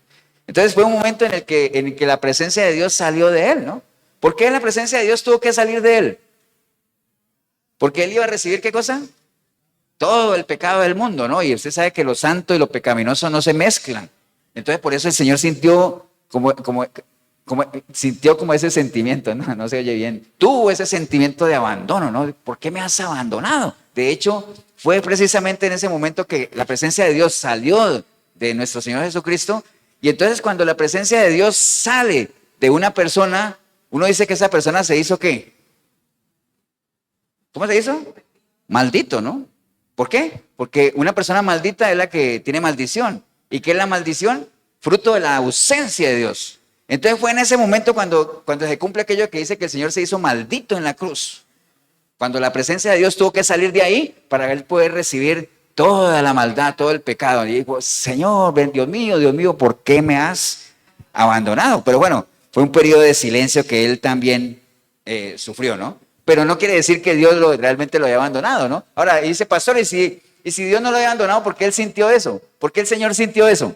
Entonces fue un momento en el que la presencia de Dios salió de Él, ¿no? ¿Por qué la presencia de Dios tuvo que salir de Él? Porque Él iba a recibir ¿qué cosa? Todo el pecado del mundo, ¿no? Y usted sabe que lo santo y lo pecaminoso no se mezclan. Entonces por eso el Señor sintió sintió como ese sentimiento, ¿no? No se oye bien. Tuvo ese sentimiento de abandono, ¿no? ¿Por qué me has abandonado? De hecho, fue precisamente en ese momento que la presencia de Dios salió de nuestro Señor Jesucristo. Y entonces cuando la presencia de Dios sale de una persona, uno dice que esa persona se hizo ¿qué? ¿Cómo se hizo? Maldito, ¿no? ¿Por qué? Porque una persona maldita es la que tiene maldición. ¿Y qué es la maldición? Fruto de la ausencia de Dios. Entonces fue en ese momento cuando se cumple aquello que dice que el Señor se hizo maldito en la cruz. Cuando la presencia de Dios tuvo que salir de ahí para Él poder recibir toda la maldad, todo el pecado. Y dijo, Señor, Dios mío, ¿por qué me has abandonado? Pero bueno, fue un periodo de silencio que Él también sufrió, ¿no? Pero no quiere decir que Dios realmente lo haya abandonado, ¿no? Ahora, dice, pastor, ¿y si Dios no lo había abandonado, por qué Él sintió eso? ¿Por qué el Señor sintió eso?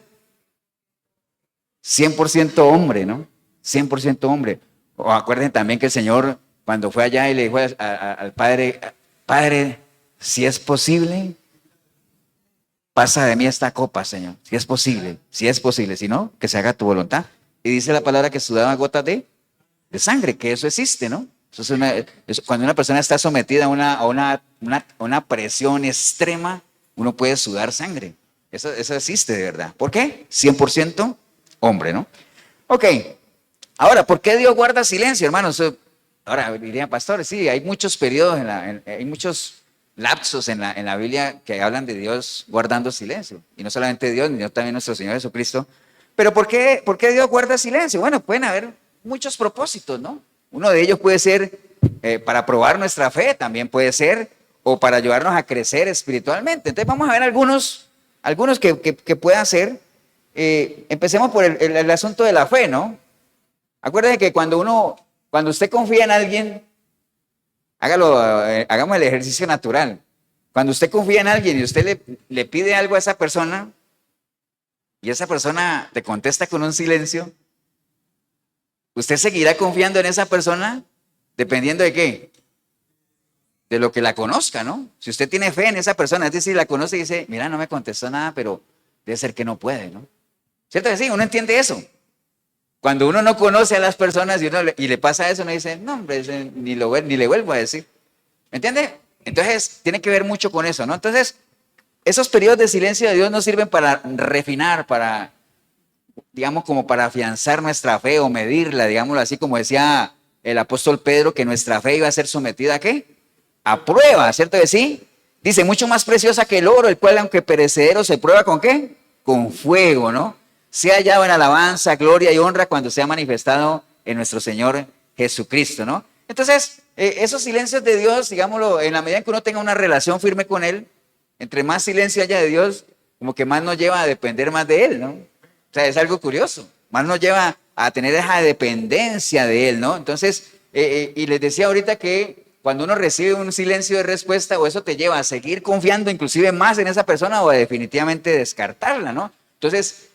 100% hombre, ¿no? 100% hombre. O acuérdense también que el Señor, cuando fue allá y le dijo al Padre, Padre, si es posible, pasa de mí esta copa, Señor. Si es posible, si no, que se haga tu voluntad. Y dice la palabra que sudaban gotas de sangre, que eso existe, ¿no? Cuando una persona está sometida a una presión extrema, uno puede sudar sangre. Eso existe de verdad. ¿Por qué? 100% hombre, ¿no? Ok. Ahora, ¿por qué Dios guarda silencio, hermanos? Ahora dirían, pastores, sí, hay muchos periodos, hay muchos lapsos en la Biblia que hablan de Dios guardando silencio. Y no solamente Dios, sino también nuestro Señor Jesucristo. Pero ¿por qué Dios guarda silencio? Bueno, pueden haber muchos propósitos, ¿no? Uno de ellos puede ser para probar nuestra fe, también puede ser, o para ayudarnos a crecer espiritualmente. Entonces vamos a ver algunos que puedan ser. Empecemos por el asunto de la fe, ¿no? Acuérdense que cuando usted confía en alguien, hagamos el ejercicio natural. Cuando usted confía en alguien y usted le pide algo a esa persona, y esa persona te contesta con un silencio, ¿usted seguirá confiando en esa persona? Dependiendo de qué. De lo que la conozca, ¿no? Si usted tiene fe en esa persona, es decir, la conoce y dice, mira, no me contestó nada, pero debe ser que no puede, ¿no? ¿Cierto que sí? Uno entiende eso. Cuando uno no conoce a las personas y le pasa eso, uno dice, no, hombre, ni le vuelvo a decir. ¿Me entiende? Entonces, tiene que ver mucho con eso, ¿no? Entonces, esos periodos de silencio de Dios nos sirven para refinar, digamos, como para afianzar nuestra fe o medirla, digámoslo así, como decía el apóstol Pedro, que nuestra fe iba a ser sometida ¿a qué? A prueba, ¿cierto que sí? Dice, mucho más preciosa que el oro, el cual aunque perecedero se prueba ¿con qué? con fuego, ¿no? Sea hallado en alabanza, gloria y honra cuando sea manifestado en nuestro Señor Jesucristo, ¿no? Entonces, esos silencios de Dios, digámoslo, en la medida en que uno tenga una relación firme con Él, entre más silencio haya de Dios, como que más nos lleva a depender más de Él, ¿no? O sea, es algo curioso, más nos lleva a tener esa dependencia de Él, ¿no? Entonces, y les decía ahorita que cuando uno recibe un silencio de respuesta, o eso te lleva a seguir confiando inclusive más en esa persona o a definitivamente descartarla, ¿no? Entonces,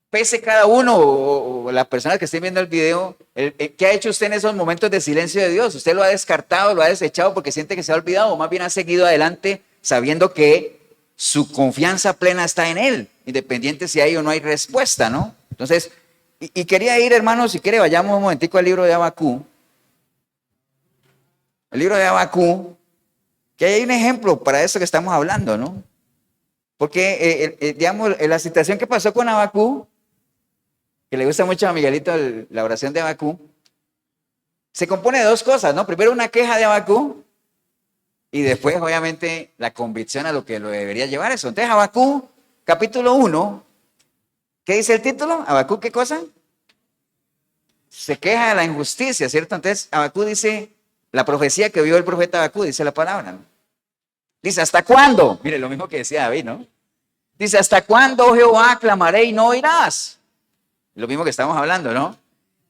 pese cada uno o la persona que esté viendo el video, ¿qué ha hecho usted en esos momentos de silencio de Dios? ¿Usted lo ha descartado, lo ha desechado porque siente que se ha olvidado o más bien ha seguido adelante sabiendo que su confianza plena está en Él, independiente si hay o no hay respuesta, ¿no? Entonces, y quería ir, hermanos, si quiere vayamos un momentico al libro de Abacú. El libro de Abacú, que hay un ejemplo para eso que estamos hablando, ¿no? Porque, digamos, la situación que pasó con Abacú, que le gusta mucho a Miguelito la oración de Abacú, se compone de dos cosas, ¿no? Primero una queja de Abacú y después, obviamente, la convicción a lo que lo debería llevar eso. Entonces, Abacú, capítulo 1, ¿qué dice el título? Abacú, ¿qué cosa? Se queja de la injusticia, ¿cierto? Entonces, Abacú dice, la profecía que vio el profeta Abacú, dice la palabra, ¿no? Dice, ¿hasta cuándo? Mire, lo mismo que decía David, ¿no? Dice, ¿hasta cuándo, oh Jehová, clamaré y no oirás? Lo mismo que estamos hablando, ¿no?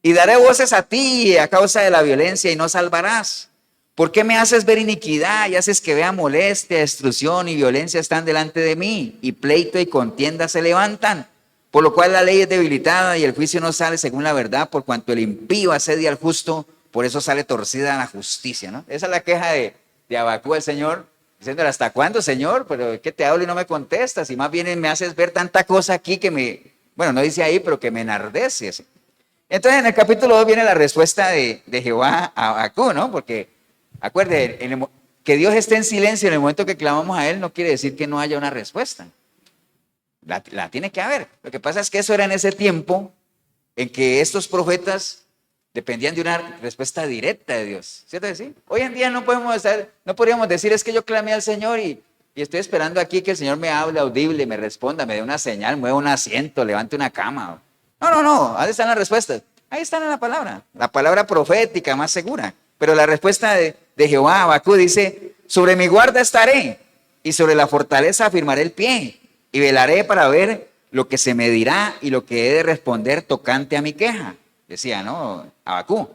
Y daré voces a ti a causa de la violencia y no salvarás. ¿Por qué me haces ver iniquidad y haces que vea molestia, destrucción y violencia están delante de mí? Y pleito y contienda se levantan. Por lo cual la ley es debilitada y el juicio no sale según la verdad, por cuanto el impío asedia al justo, por eso sale torcida la justicia, ¿no? Esa es la queja de Abacú al Señor, diciéndole, ¿hasta cuándo, Señor? Pero es que te hablo y no me contestas, y más bien me haces ver tanta cosa aquí que bueno, no dice ahí, pero que me enardece. Entonces, en el capítulo 2 viene la respuesta de Jehová a Abacú, ¿no? Porque, acuérdense, que Dios esté en silencio en el momento que clamamos a Él no quiere decir que no haya una respuesta. La tiene que haber. Lo que pasa es que eso era en ese tiempo en que estos profetas dependían de una respuesta directa de Dios. ¿Cierto que sí? Hoy en día no podríamos decir, es que yo clamé al Señor y estoy esperando aquí que el Señor me hable audible, me responda, me dé una señal, mueva un asiento, levante una cama. No. ¿Dónde están las respuestas? Ahí están en la palabra profética más segura. Pero la respuesta de Jehová a Abacú dice, sobre mi guarda estaré y sobre la fortaleza afirmaré el pie y velaré para ver lo que se me dirá y lo que he de responder tocante a mi queja. Decía, ¿no? Abacú.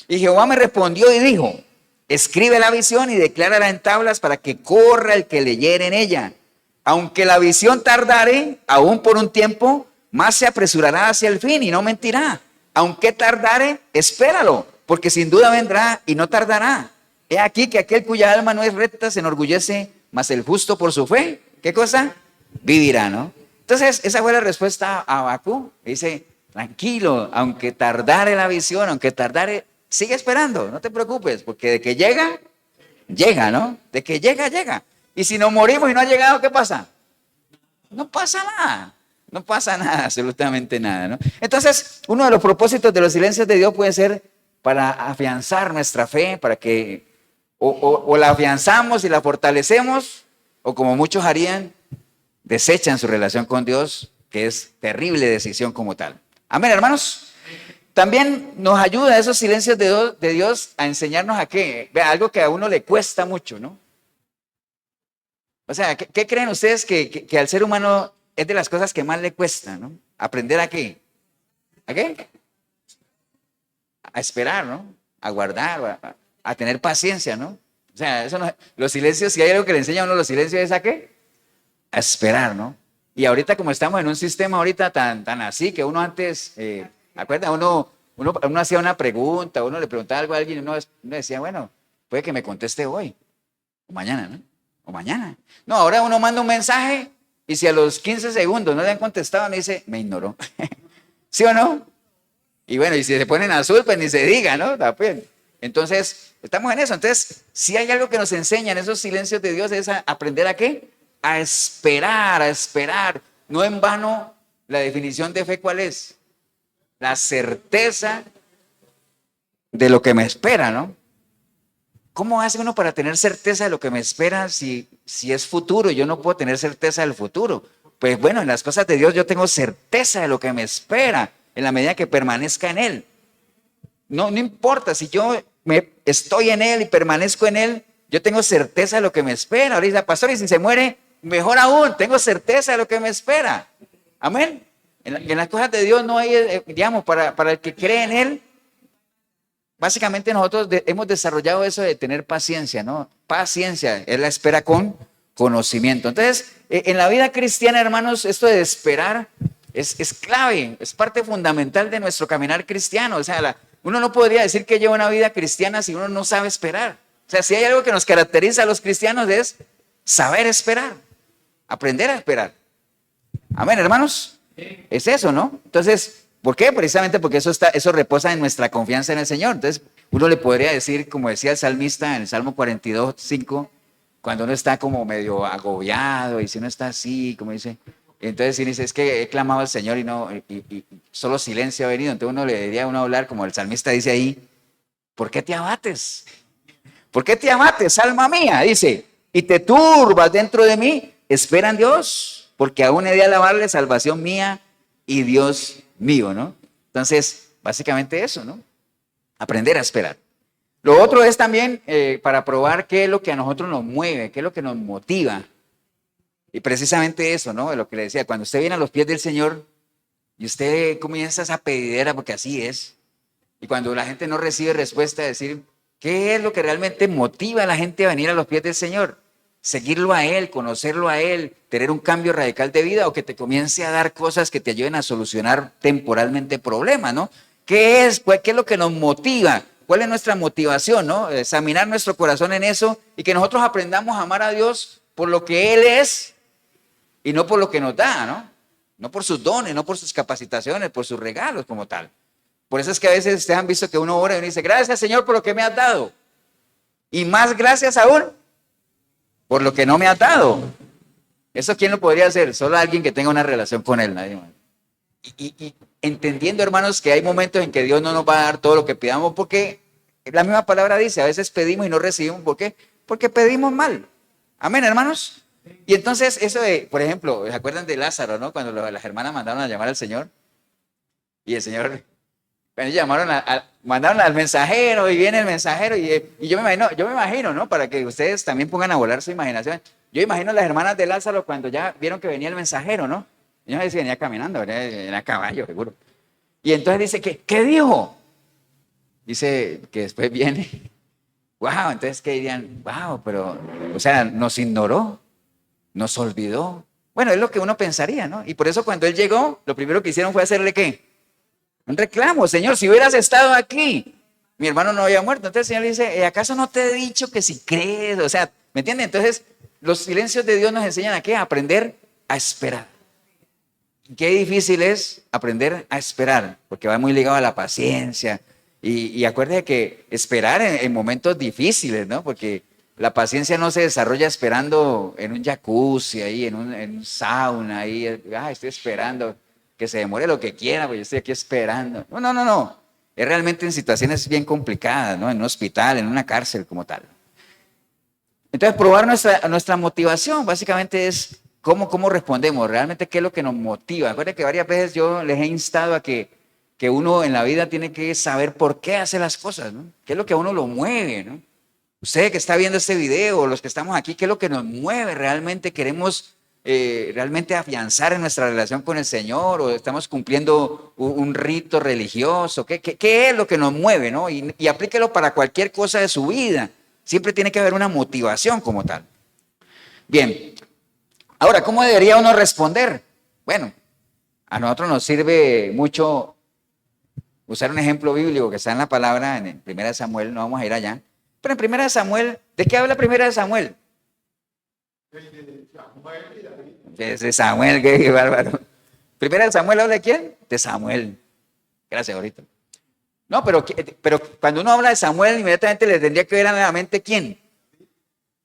Y Jehová me respondió y dijo, escribe la visión y declárala en tablas para que corra el que leyere en ella. Aunque la visión tardare, aún por un tiempo, más se apresurará hacia el fin y no mentirá. Aunque tardare, espéralo, porque sin duda vendrá y no tardará. He aquí que aquel cuya alma no es recta se enorgullece, mas el justo por su fe, ¿qué cosa? Vivirá, ¿no? Entonces, esa fue la respuesta a Abacú. Dice, tranquilo, aunque tardare la visión, aunque tardare, sigue esperando, no te preocupes, porque de que llega, llega, ¿no? De que llega, llega. Y si nos morimos y no ha llegado, ¿qué pasa? No pasa nada. No pasa nada, absolutamente nada, ¿no? Entonces, uno de los propósitos de los silencios de Dios puede ser para afianzar nuestra fe, para que o la afianzamos y la fortalecemos, o como muchos harían, desechan su relación con Dios, que es terrible decisión como tal. Amén, hermanos. También nos ayuda esos silencios de Dios a enseñarnos a qué. Vea, algo que a uno le cuesta mucho, ¿no? O sea, ¿qué creen ustedes que al ser humano es de las cosas que más le cuesta, ¿no? ¿Aprender a qué? ¿A qué? A esperar, ¿no? A guardar, a tener paciencia, ¿no? O sea, eso no, los silencios, si hay algo que le enseña a uno los silencios, ¿es a qué? A esperar, ¿no? Y ahorita como estamos en un sistema ahorita tan así, que uno antes, acuerda, uno hacía una pregunta, uno le preguntaba algo a alguien y uno decía, bueno, puede que me conteste hoy, o mañana, ¿no? O mañana. No, ahora uno manda un mensaje y si a los 15 segundos no le han contestado, me dice, me ignoró. ¿Sí o no? Y bueno, y si se ponen azul, pues ni se diga, ¿no? También. Entonces, estamos en eso. Entonces, si hay algo que nos enseñan esos silencios de Dios es a aprender a qué? A esperar, a esperar. No en vano, la definición de fe, ¿cuál es? La certeza de lo que me espera, ¿no? ¿Cómo hace uno para tener certeza de lo que me espera si es futuro? Yo no puedo tener certeza del futuro. Pues bueno, en las cosas de Dios yo tengo certeza de lo que me espera en la medida que permanezca en Él. No importa si yo estoy en Él y permanezco en Él, yo tengo certeza de lo que me espera. Ahora dice, pastor, y si se muere, mejor aún, tengo certeza de lo que me espera. Amén. En las cosas de Dios no hay, digamos, para el que cree en Él, básicamente nosotros hemos desarrollado eso de tener paciencia, ¿no? Paciencia es la espera con conocimiento. Entonces, en la vida cristiana, hermanos, esto de esperar es clave, es parte fundamental de nuestro caminar cristiano. O sea, uno no podría decir que lleva una vida cristiana si uno no sabe esperar. O sea, si hay algo que nos caracteriza a los cristianos es saber esperar, aprender a esperar. Amén, hermanos. Es eso, ¿no? Entonces, ¿por qué? Precisamente porque eso reposa en nuestra confianza en el Señor. Entonces, uno le podría decir, como decía el salmista en el Salmo 42:5, cuando uno está como medio agobiado y si uno está así, como dice, entonces si dice, es que he clamado al Señor y solo silencio ha venido. Entonces uno le diría a uno hablar, como el salmista dice ahí, ¿por qué te abates? ¿Por qué te abates, alma mía? Dice, y te turbas dentro de mí, espera en Dios, porque aún he de alabarle, salvación mía y Dios mío, ¿no? Entonces, básicamente eso, ¿no? Aprender a esperar. Lo otro es también para probar qué es lo que a nosotros nos mueve, qué es lo que nos motiva. Y precisamente eso, ¿no? Lo que le decía, cuando usted viene a los pies del Señor y usted comienza esa pedidera, porque así es, y cuando la gente no recibe respuesta, decir, ¿qué es lo que realmente motiva a la gente a venir a los pies del Señor? Seguirlo a Él, conocerlo a Él, tener un cambio radical de vida o que te comience a dar cosas que te ayuden a solucionar temporalmente problemas, ¿no? ¿Qué es lo que nos motiva? ¿Cuál es nuestra motivación, no? Examinar nuestro corazón en eso y que nosotros aprendamos a amar a Dios por lo que Él es y no por lo que nos da, ¿no? No por sus dones, no por sus capacitaciones, por sus regalos como tal. Por eso es que a veces ustedes han visto que uno ora y uno dice, gracias Señor por lo que me has dado. Y más gracias aún por lo que no me has dado. ¿Eso quién lo podría hacer? Solo alguien que tenga una relación con Él, nadie más. Y entendiendo, hermanos, que hay momentos en que Dios no nos va a dar todo lo que pidamos, porque la misma palabra dice, a veces pedimos y no recibimos. ¿Por qué? Porque pedimos mal. Amén, hermanos. Y entonces eso de, por ejemplo, ¿se acuerdan de Lázaro, no? Cuando las hermanas mandaron a llamar al Señor. Y el Señor, cuando mandaron al mensajero y viene el mensajero y yo me imagino, ¿no? Para que ustedes también pongan a volar su imaginación. Yo imagino a las hermanas de Lázaro cuando ya vieron que venía el mensajero, ¿no? Y no sé si venía caminando, venía a caballo, seguro. Y entonces dice, ¿qué dijo? Dice que después viene. Wow, entonces ¿qué dirían? Wow, pero, o sea, nos ignoró, nos olvidó. Bueno, es lo que uno pensaría, ¿no? Y por eso cuando él llegó, lo primero que hicieron fue hacerle ¿qué? Un reclamo. Señor, si hubieras estado aquí, mi hermano no había muerto. Entonces el Señor le dice, ¿acaso no te he dicho que si crees? O sea, ¿me entienden? Entonces, los silencios de Dios nos enseñan a ¿qué? A aprender a esperar. Qué difícil es aprender a esperar, porque va muy ligado a la paciencia. Y acuérdate que esperar en momentos difíciles, ¿no? Porque la paciencia no se desarrolla esperando en un jacuzzi, ahí, en un sauna, ahí, estoy esperando que se demore lo que quiera, porque yo estoy aquí esperando. No. Es realmente en situaciones bien complicadas, ¿no? En un hospital, en una cárcel como tal. Entonces, probar nuestra motivación básicamente es cómo respondemos, realmente qué es lo que nos motiva. Acuérdense que varias veces yo les he instado a que uno en la vida tiene que saber por qué hace las cosas, ¿no? ¿Qué es lo que a uno lo mueve, ¿no? Usted que está viendo este video, los que estamos aquí, ¿qué es lo que nos mueve realmente? ¿Queremos realmente afianzar en nuestra relación con el Señor o estamos cumpliendo un rito religioso? ¿Qué es lo que nos mueve, ¿no? Y aplíquelo para cualquier cosa de su vida. Siempre tiene que haber una motivación como tal. Bien, ahora, ¿cómo debería uno responder? Bueno, a nosotros nos sirve mucho usar un ejemplo bíblico que está en la palabra, en 1 Samuel, no vamos a ir allá. Pero en 1 Samuel, ¿de qué habla 1 Samuel? De Samuel, qué bárbaro. 1 Samuel habla de quién? De Samuel. Gracias, ahorita. No, pero cuando uno habla de Samuel, inmediatamente le tendría que ver a la mente quién.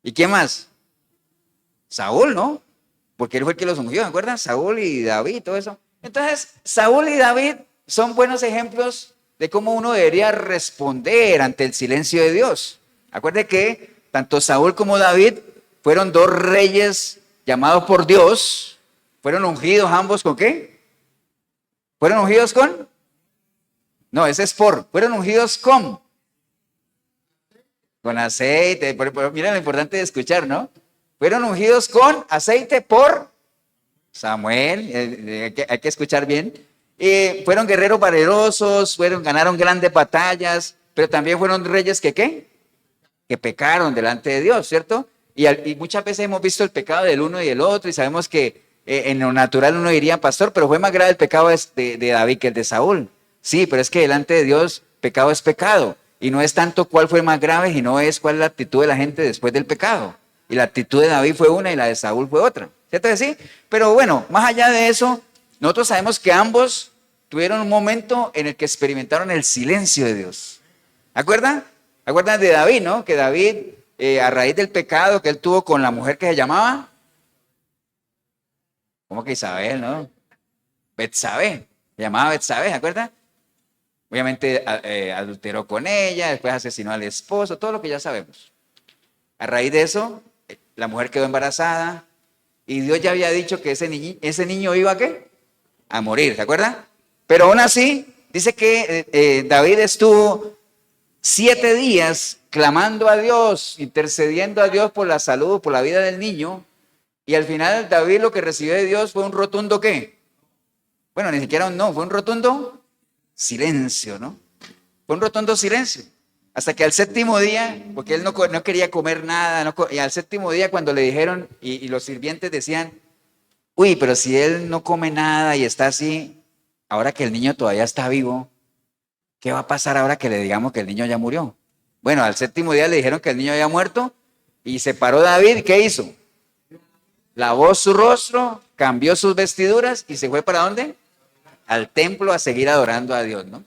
¿Y quién más? Saúl, ¿no? Porque él fue el que los ungió, ¿me acuerdan? Saúl y David, todo eso. Entonces, Saúl y David son buenos ejemplos de cómo uno debería responder ante el silencio de Dios. Acuérdense que tanto Saúl como David fueron dos reyes llamados por Dios, ¿Fueron ungidos ambos con qué? ¿Fueron ungidos con? No, ese es por. ¿Fueron ungidos con aceite? Mira lo importante de escuchar, ¿no? Fueron ungidos con aceite por Samuel, hay que escuchar bien. Fueron guerreros valerosos, ganaron grandes batallas, pero también fueron reyes que ¿qué? Que pecaron delante de Dios, ¿cierto? Y muchas veces hemos visto el pecado del uno y del otro y sabemos que en lo natural uno diría, pastor, pero fue más grave el pecado de David que el de Saúl. Sí, pero es que delante de Dios pecado es pecado y no es tanto cuál fue más grave, sino es cuál es la actitud de la gente después del pecado. Y la actitud de David fue una y la de Saúl fue otra, ¿cierto que sí? Pero bueno, más allá de eso, nosotros sabemos que ambos tuvieron un momento en el que experimentaron el silencio de Dios. ¿Acuerdan? ¿Acuerdan de David, no? Que David, a raíz del pecado que él tuvo con la mujer que se llamaba, ¿cómo que Isabel, no? Betsabé, se llamaba Betsabé, ¿se acuerdan? Obviamente adulteró con ella, después asesinó al esposo, todo lo que ya sabemos. A raíz de eso, la mujer quedó embarazada y Dios ya había dicho que ese niño iba ¿a qué? A morir, ¿se acuerdan? Pero aún así, dice que David estuvo 7 días clamando a Dios, intercediendo a Dios por la salud, por la vida del niño, y al final David lo que recibió de Dios fue un rotundo ¿qué? Bueno, ni siquiera un no, fue un rotundo silencio, ¿no? Fue un rotundo silencio. Hasta que al 7º día, porque él no quería comer nada, y al 7º día cuando le dijeron, y los sirvientes decían, uy, pero si él no come nada y está así, ahora que el niño todavía está vivo, ¿qué va a pasar ahora que le digamos que el niño ya murió? Bueno, al 7º día le dijeron que el niño había muerto y se paró David, ¿qué hizo? Lavó su rostro, cambió sus vestiduras y se fue ¿para dónde? Al templo a seguir adorando a Dios, ¿no?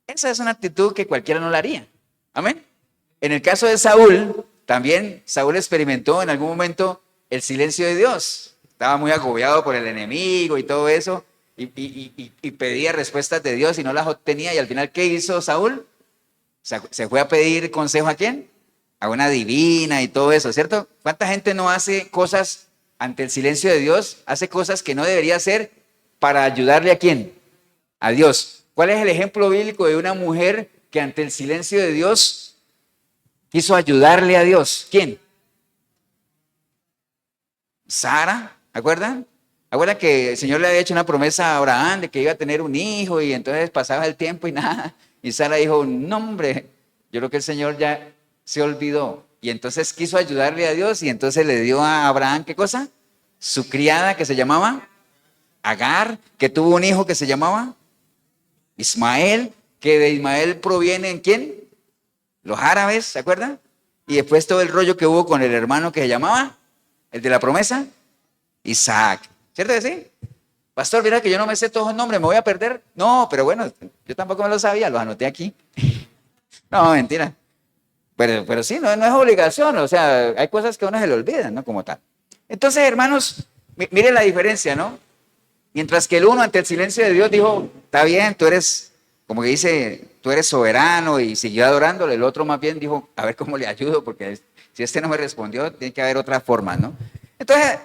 Esa es una actitud que cualquiera no la haría. Amén. En el caso de Saúl, también Saúl experimentó en algún momento el silencio de Dios. Estaba muy agobiado por el enemigo y todo eso, y pedía respuestas de Dios y no las obtenía. Y al final, ¿qué hizo Saúl? Se fue a pedir consejo ¿a quién? A una divina y todo eso, ¿cierto? ¿Cuánta gente no hace cosas ante el silencio de Dios? Hace cosas que no debería hacer para ayudarle ¿a quién? A Dios. ¿Cuál es el ejemplo bíblico de una mujer que ante el silencio de Dios quiso ayudarle a Dios? ¿Quién? Sara, ¿acuerdan? ¿Acuerdan que el Señor le había hecho una promesa a Abraham de que iba a tener un hijo y entonces pasaba el tiempo y nada? Y Sara dijo, no hombre, yo creo que el Señor ya se olvidó. Y entonces quiso ayudarle a Dios y entonces le dio a Abraham, ¿qué cosa? Su criada que se llamaba Agar, que tuvo un hijo que se llamaba Ismael, que de Ismael proviene ¿en quién? Los árabes, ¿se acuerdan? Y después todo el rollo que hubo con el hermano que se llamaba, el de la promesa, Isaac. ¿Cierto que sí? Pastor, mira que yo no me sé todos los nombres, ¿me voy a perder? No, pero bueno, yo tampoco me lo sabía, los anoté aquí. No, mentira. Pero sí, no es obligación, o sea, hay cosas que a uno se le olvidan, ¿no? Como tal. Entonces, hermanos, miren la diferencia, ¿no? Mientras que el uno ante el silencio de Dios dijo, está bien, tú eres, como que dice, tú eres soberano y siguió adorándole. El otro más bien dijo, a ver cómo le ayudo, porque si este no me respondió, tiene que haber otra forma, ¿no? Entonces,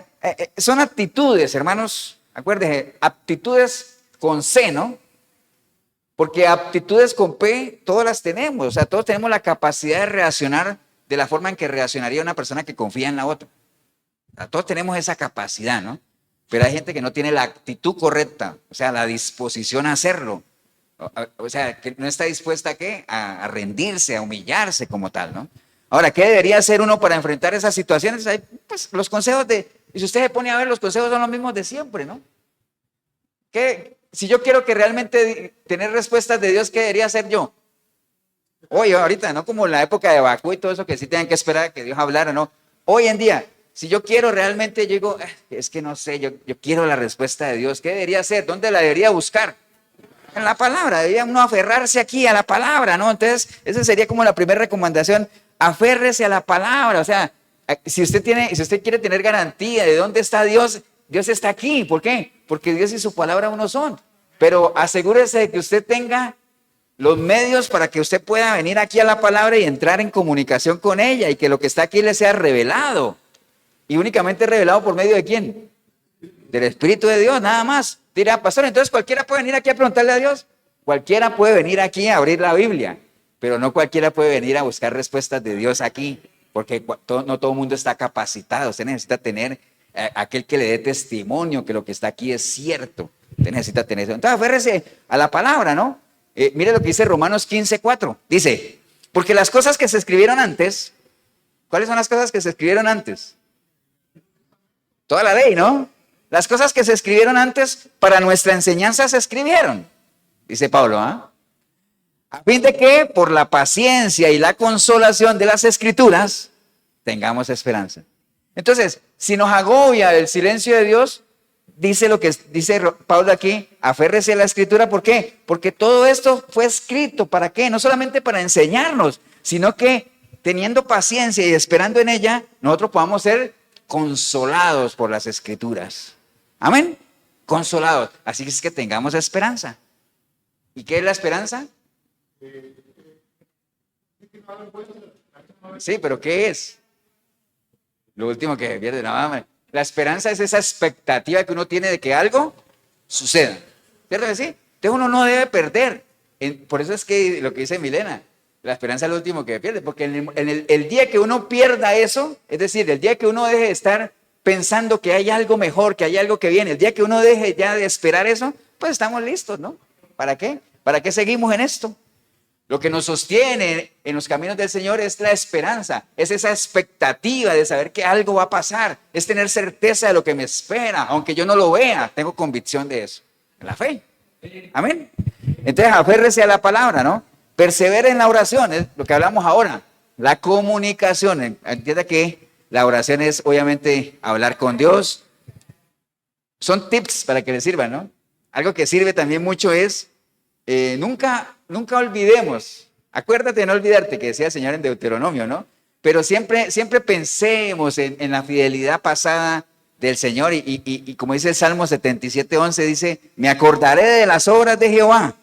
son actitudes, hermanos, acuérdense, aptitudes con C, ¿no? Porque aptitudes con P, todas las tenemos, o sea, todos tenemos la capacidad de reaccionar de la forma en que reaccionaría una persona que confía en la otra. O sea, todos tenemos esa capacidad, ¿no? Pero hay gente que no tiene la actitud correcta, o sea, la disposición a hacerlo. O sea, que no está dispuesta ¿a qué? A rendirse, a humillarse como tal, ¿no? Ahora, ¿qué debería hacer uno para enfrentar esas situaciones? Pues los consejos y si usted se pone a ver, los consejos son los mismos de siempre, ¿no? Si yo quiero que realmente tener respuestas de Dios, ¿qué debería hacer yo? Hoy, ahorita, no como en la época de Bakú y todo eso, que sí tenían que esperar a que Dios hablara, ¿no? Hoy en día, si yo quiero realmente, yo digo, es que no sé, yo quiero la respuesta de Dios. ¿Qué debería hacer? ¿Dónde la debería buscar? En la palabra, debería uno aferrarse aquí a la palabra, ¿no? Entonces, esa sería como la primera recomendación, aférrese a la palabra. O sea, si usted quiere tener garantía de dónde está Dios, Dios está aquí. ¿Por qué? Porque Dios y su palabra uno son. Pero asegúrese de que usted tenga los medios para que usted pueda venir aquí a la palabra y entrar en comunicación con ella y que lo que está aquí le sea revelado. Y únicamente revelado por medio de ¿quién? del Espíritu de Dios, nada más. Dirá, pastor, entonces cualquiera puede venir aquí a preguntarle a Dios. Cualquiera puede venir aquí a abrir la Biblia, pero no cualquiera puede venir a buscar respuestas de Dios aquí, porque no todo el mundo está capacitado. Usted necesita tener aquel que le dé testimonio que lo que está aquí es cierto. Usted necesita tener eso. Entonces, aférrese a la palabra, ¿no? Mire lo que dice Romanos 15:4. Dice, porque las cosas que se escribieron antes, ¿cuáles son las cosas que se escribieron antes? Toda la ley, ¿no? Las cosas que se escribieron antes para nuestra enseñanza se escribieron, dice Pablo, ¿ah? A fin de que por la paciencia y la consolación de las Escrituras tengamos esperanza. Entonces, si nos agobia el silencio de Dios, dice lo que dice Pablo aquí, aférrese a la Escritura. ¿Por qué? Porque todo esto fue escrito, ¿para qué? No solamente para enseñarnos, sino que teniendo paciencia y esperando en ella, nosotros podamos ser consolados por las Escrituras. Amén. Consolados. Así es que tengamos esperanza. ¿Y qué es la esperanza? Sí, pero ¿qué es? Lo último que se pierde. No, la esperanza es esa expectativa que uno tiene de que algo suceda. ¿Cierto que sí? Entonces uno no debe perder. Por eso es que lo que dice Milena, la esperanza es lo último que pierde. Porque el día que uno pierda eso, es decir, el día que uno deje de estar pensando que hay algo mejor, que hay algo que viene, el día que uno deje ya de esperar eso, pues estamos listos, ¿no? ¿Para qué? ¿Para qué seguimos en esto? Lo que nos sostiene en los caminos del Señor es la esperanza, es esa expectativa de saber que algo va a pasar, es tener certeza de lo que me espera, aunque yo no lo vea, tengo convicción de eso, la fe. Amén. Entonces, aférrese a la palabra, ¿no? Persevere en la oración, es lo que hablamos ahora, la comunicación. Entienda que la oración es obviamente hablar con Dios. Son tips para que le sirvan, ¿no? Algo que sirve también mucho es nunca olvidemos, acuérdate de no olvidarte, que decía el Señor en Deuteronomio, ¿no? Pero siempre pensemos en la fidelidad pasada del Señor y como dice el Salmo 77:11, dice, me acordaré de las obras de Jehová.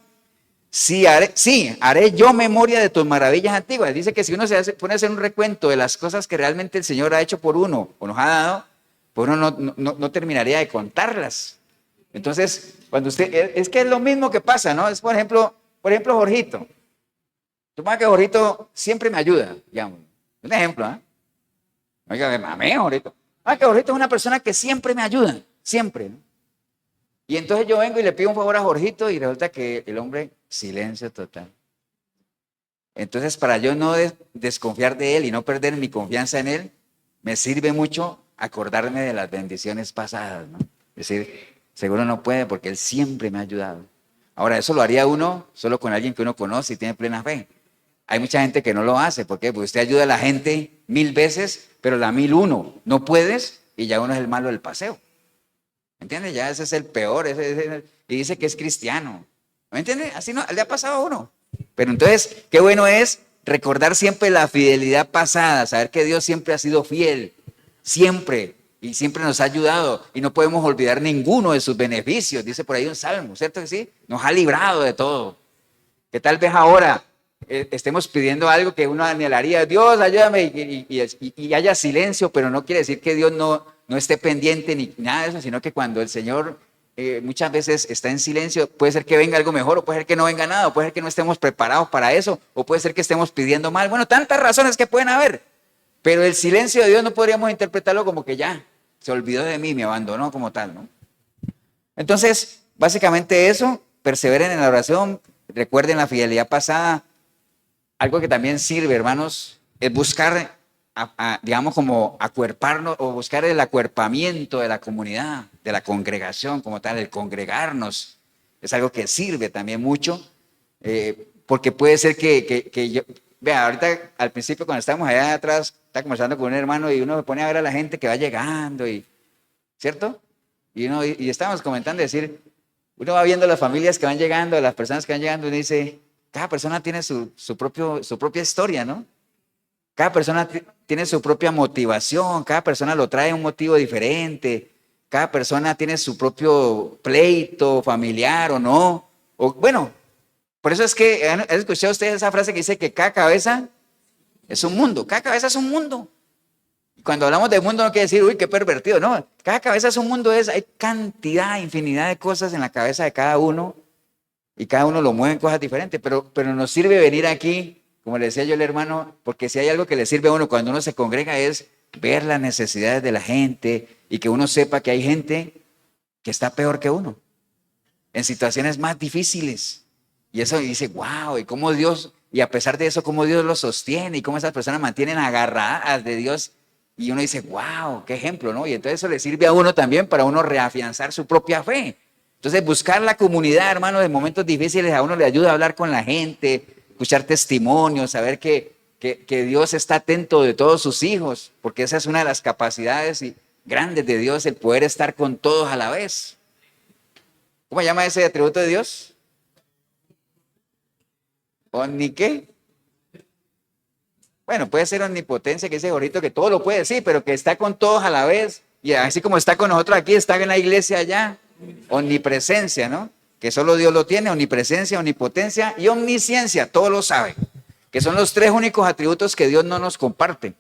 Sí, haré yo memoria de tus maravillas antiguas. Dice que si uno pone a hacer un recuento de las cosas que realmente el Señor ha hecho por uno o nos ha dado, pues uno no terminaría de contarlas. Entonces, cuando es que es lo mismo que pasa, ¿no? Es por ejemplo, Jorgito. Suponga que Jorgito siempre me ayuda, digamos. Un ejemplo, ¿ah? Oiga, amén, Jorgito. Que Jorgito es una persona que siempre me ayuda, siempre, ¿no? Y entonces yo vengo y le pido un favor a Jorgito y resulta que el hombre, silencio total. Entonces, para yo no desconfiar de él y no perder mi confianza en él, me sirve mucho acordarme de las bendiciones pasadas, ¿no? Es decir, seguro no puede porque él siempre me ha ayudado. Ahora, eso lo haría uno solo con alguien que uno conoce y tiene plena fe. Hay mucha gente que no lo hace. ¿Por qué? Porque usted ayuda a la gente 1000 veces, pero la 1001 no puedes y ya uno es el malo del paseo. ¿Me entiende? Ya ese es el peor. Y dice que es cristiano. ¿Me entiende? Así no, le ha pasado a uno. Pero entonces, qué bueno es recordar siempre la fidelidad pasada, saber que Dios siempre ha sido fiel, siempre. Y siempre nos ha ayudado y no podemos olvidar ninguno de sus beneficios. Dice por ahí un salmo, ¿cierto que sí? Nos ha librado de todo. Que tal vez ahora estemos pidiendo algo que uno anhelaría. Dios, ayúdame y haya silencio, pero no quiere decir que Dios no esté pendiente ni nada de eso, sino que cuando el Señor muchas veces está en silencio, puede ser que venga algo mejor o puede ser que no venga nada, o puede ser que no estemos preparados para eso, o puede ser que estemos pidiendo mal. Bueno, tantas razones que pueden haber. Pero el silencio de Dios no podríamos interpretarlo como que ya se olvidó de mí, me abandonó como tal, ¿no? Entonces, básicamente eso, perseveren en la oración, recuerden la fidelidad pasada. Algo que también sirve, hermanos, es buscar, digamos, como acuerparnos o buscar el acuerpamiento de la comunidad, de la congregación como tal, el congregarnos. Es algo que sirve también mucho, porque puede ser que yo... Vea, ahorita al principio cuando estábamos allá atrás, está conversando con un hermano y uno se pone a ver a la gente que va llegando, ¿cierto? Y estábamos comentando, decir, uno va viendo las familias que van llegando, las personas que van llegando, y uno dice, cada persona tiene su propia historia, ¿no? Cada persona tiene su propia motivación, cada persona lo trae un motivo diferente, cada persona tiene su propio pleito familiar o no, o bueno. Por eso es que han escuchado ustedes esa frase que dice que cada cabeza es un mundo, cada cabeza es un mundo. Cuando hablamos de mundo no quiere decir, uy, qué pervertido, no. Cada cabeza es un mundo, hay cantidad, infinidad de cosas en la cabeza de cada uno y cada uno lo mueve en cosas diferentes, pero nos sirve venir aquí, como le decía yo al hermano, porque si hay algo que le sirve a uno cuando uno se congrega es ver las necesidades de la gente y que uno sepa que hay gente que está peor que uno, en situaciones más difíciles. Y eso dice, wow, y cómo Dios, y a pesar de eso, cómo Dios los sostiene y cómo esas personas mantienen agarradas de Dios. Y uno dice, wow, qué ejemplo, ¿no? Y entonces eso le sirve a uno también para uno reafianzar su propia fe. Entonces buscar la comunidad, hermano, de momentos difíciles a uno le ayuda a hablar con la gente, escuchar testimonios, saber que Dios está atento de todos sus hijos, porque esa es una de las capacidades grandes de Dios, el poder estar con todos a la vez. ¿Cómo se llama ese atributo de Dios? ¿Omni qué? Bueno, puede ser omnipotencia, que ese gorrito que todo lo puede, sí, pero que está con todos a la vez. Y así como está con nosotros aquí, está en la iglesia allá. Omnipresencia, ¿no? Que solo Dios lo tiene, omnipresencia, omnipotencia y omnisciencia, todo lo sabe. Que son los tres únicos atributos que Dios no nos comparte.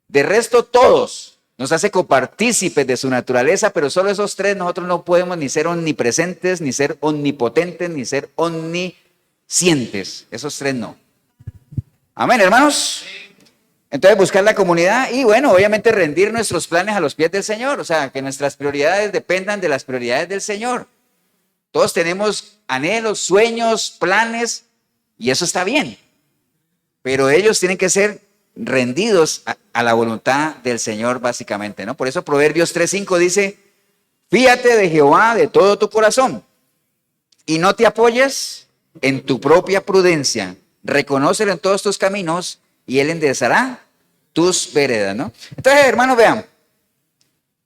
De resto, todos nos hace copartícipes de su naturaleza, pero solo esos tres nosotros no podemos ni ser omnipresentes, ni ser omnipotentes, ni ser omniscientes. Esos tres no. Amén, hermanos. Entonces buscar la comunidad y bueno, obviamente rendir nuestros planes a los pies del Señor, o sea, que nuestras prioridades dependan de las prioridades del Señor. Todos tenemos anhelos, sueños, planes y eso está bien, pero ellos tienen que ser rendidos a la voluntad del Señor básicamente, ¿no? Por eso Proverbios 3:5 dice, fíate de Jehová de todo tu corazón y no te apoyes en tu propia prudencia, reconócelo en todos tus caminos y Él enderezará tus veredas, ¿no? Entonces, hermanos, vean,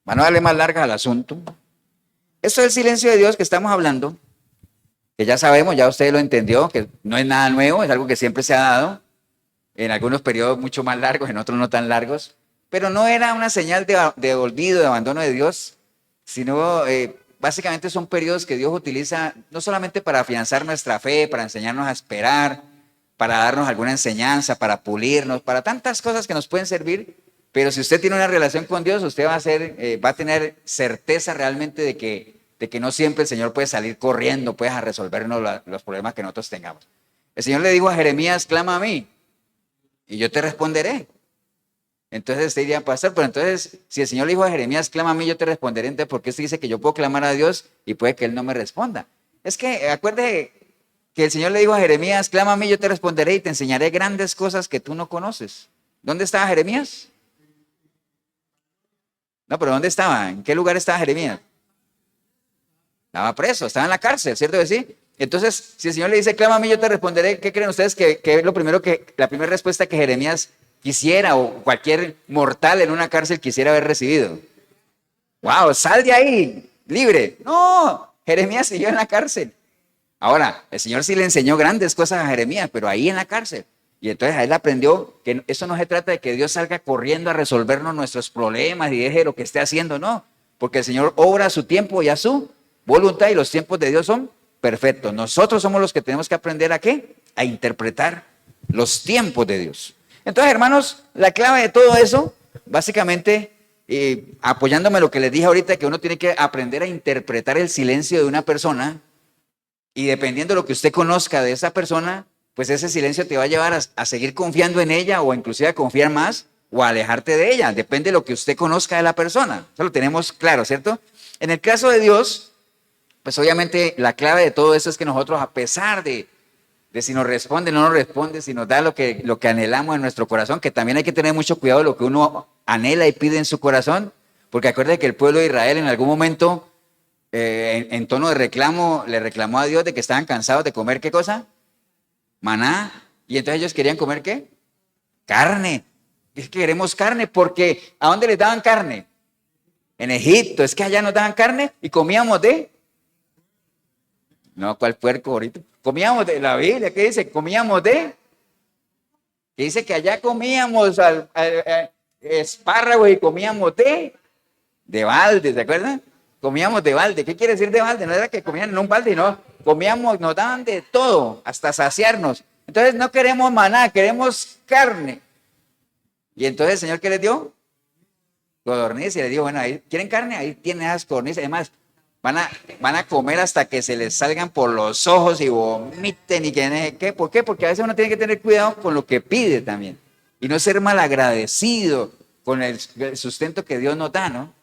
van a darle más larga al asunto. Esto es el silencio de Dios que estamos hablando, que ya sabemos, ya usted lo entendió, que no es nada nuevo, es algo que siempre se ha dado, en algunos periodos mucho más largos, en otros no tan largos, pero no era una señal de olvido, de abandono de Dios, sino básicamente son periodos que Dios utiliza no solamente para afianzar nuestra fe, para enseñarnos a esperar, para darnos alguna enseñanza, para pulirnos, para tantas cosas que nos pueden servir, pero si usted tiene una relación con Dios, usted va a tener certeza realmente de que no siempre el Señor puede salir corriendo, pues a resolvernos los problemas que nosotros tengamos. El Señor le dijo a Jeremías, clama a mí, y yo te responderé. Entonces usted diría, pastor, pero entonces, si el Señor le dijo a Jeremías, clama a mí, yo te responderé, entonces, ¿por qué usted dice que yo puedo clamar a Dios y puede que Él no me responda? Es que, acuérdese que el Señor le dijo a Jeremías, clama a mí, yo te responderé y te enseñaré grandes cosas que tú no conoces. ¿Dónde estaba Jeremías? No, pero ¿dónde estaba? ¿En qué lugar estaba Jeremías? Estaba preso, estaba en la cárcel, ¿cierto que sí? Entonces, si el Señor le dice, clama a mí, yo te responderé, ¿qué creen ustedes que es la primera respuesta que Jeremías quisiera o cualquier mortal en una cárcel quisiera haber recibido? ¡Wow! ¡Sal de ahí! ¡Libre! No, Jeremías siguió en la cárcel. Ahora, el Señor sí le enseñó grandes cosas a Jeremías, pero ahí en la cárcel. Y entonces a él aprendió que eso no se trata de que Dios salga corriendo a resolvernos nuestros problemas y deje lo que esté haciendo, no. Porque el Señor obra a su tiempo y a su voluntad y los tiempos de Dios son perfectos. Nosotros somos los que tenemos que aprender ¿a qué? A interpretar los tiempos de Dios. Entonces, hermanos, la clave de todo eso, básicamente, apoyándome en lo que les dije ahorita, que uno tiene que aprender a interpretar el silencio de una persona. Y dependiendo de lo que usted conozca de esa persona, pues ese silencio te va a llevar a seguir confiando en ella o inclusive a confiar más o a alejarte de ella. Depende de lo que usted conozca de la persona. Eso lo tenemos claro, ¿cierto? En el caso de Dios, pues obviamente la clave de todo eso es que nosotros, a pesar de si nos responde, no nos responde, si nos da lo que anhelamos en nuestro corazón, que también hay que tener mucho cuidado de lo que uno anhela y pide en su corazón, porque acuérdate que el pueblo de Israel en algún momento en tono de reclamo, le reclamó a Dios de que estaban cansados de comer, ¿qué cosa? Maná. Y entonces ellos querían comer, ¿qué? Carne. Es que queremos carne, porque ¿a dónde les daban carne? En Egipto. Es que allá nos daban carne y comíamos de... No, ¿cuál puerco ahorita? Comíamos de la Biblia, ¿qué dice? Comíamos de... Que dice que allá comíamos espárragos y comíamos de balde, ¿se acuerdan? Comíamos de balde. ¿Qué quiere decir de balde? No era que comían en un balde, no. Comíamos, nos daban de todo, hasta saciarnos. Entonces no queremos maná, queremos carne. Y entonces el Señor, ¿qué les dio? codorniz y les digo, bueno, ahí, ¿quieren carne? Ahí tienen esas codornices. Además, van a comer hasta que se les salgan por los ojos y vomiten y que no sé qué. ¿Por qué? Porque a veces uno tiene que tener cuidado con lo que pide también. Y no ser malagradecido con el sustento que Dios nos da, ¿no?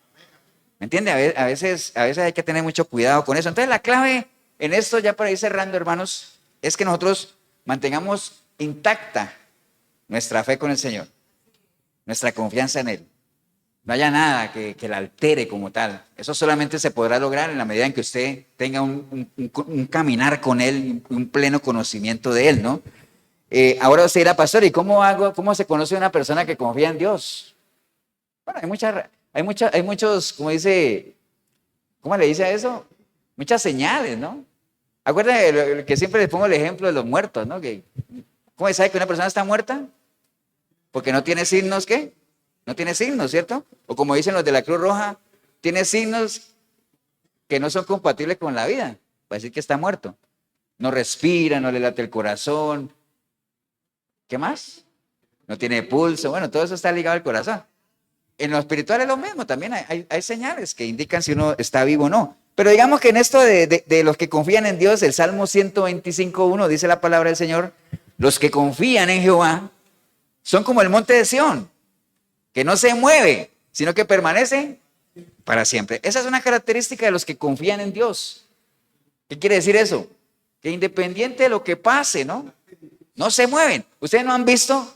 ¿Me entiende? A veces hay que tener mucho cuidado con eso. Entonces la clave en esto, ya para ir cerrando, hermanos, es que nosotros mantengamos intacta nuestra fe con el Señor, nuestra confianza en Él. No haya nada que la altere como tal. Eso solamente se podrá lograr en la medida en que usted tenga un caminar con Él, un pleno conocimiento de Él, ¿no? Ahora usted dirá, pastor, ¿y cómo se conoce una persona que confía en Dios? Bueno, hay muchos, como dice, ¿cómo le dice a eso? Muchas señales, ¿no? Acuérdense que siempre les pongo el ejemplo de los muertos, ¿no? ¿Cómo se sabe que una persona está muerta? Porque no tiene signos, ¿qué? No tiene signos, ¿cierto? O como dicen los de la Cruz Roja, tiene signos que no son compatibles con la vida, para decir que está muerto. No respira, no le late el corazón. ¿Qué más? No tiene pulso. Bueno, todo eso está ligado al corazón. En lo espiritual es lo mismo, también hay señales que indican si uno está vivo o no. Pero digamos que en esto de los que confían en Dios, el Salmo 125:1 dice la palabra del Señor, los que confían en Jehová son como el monte de Sión, que no se mueve, sino que permanece para siempre. Esa es una característica de los que confían en Dios. ¿Qué quiere decir eso? Que independiente de lo que pase, ¿no? No se mueven. Ustedes no han visto,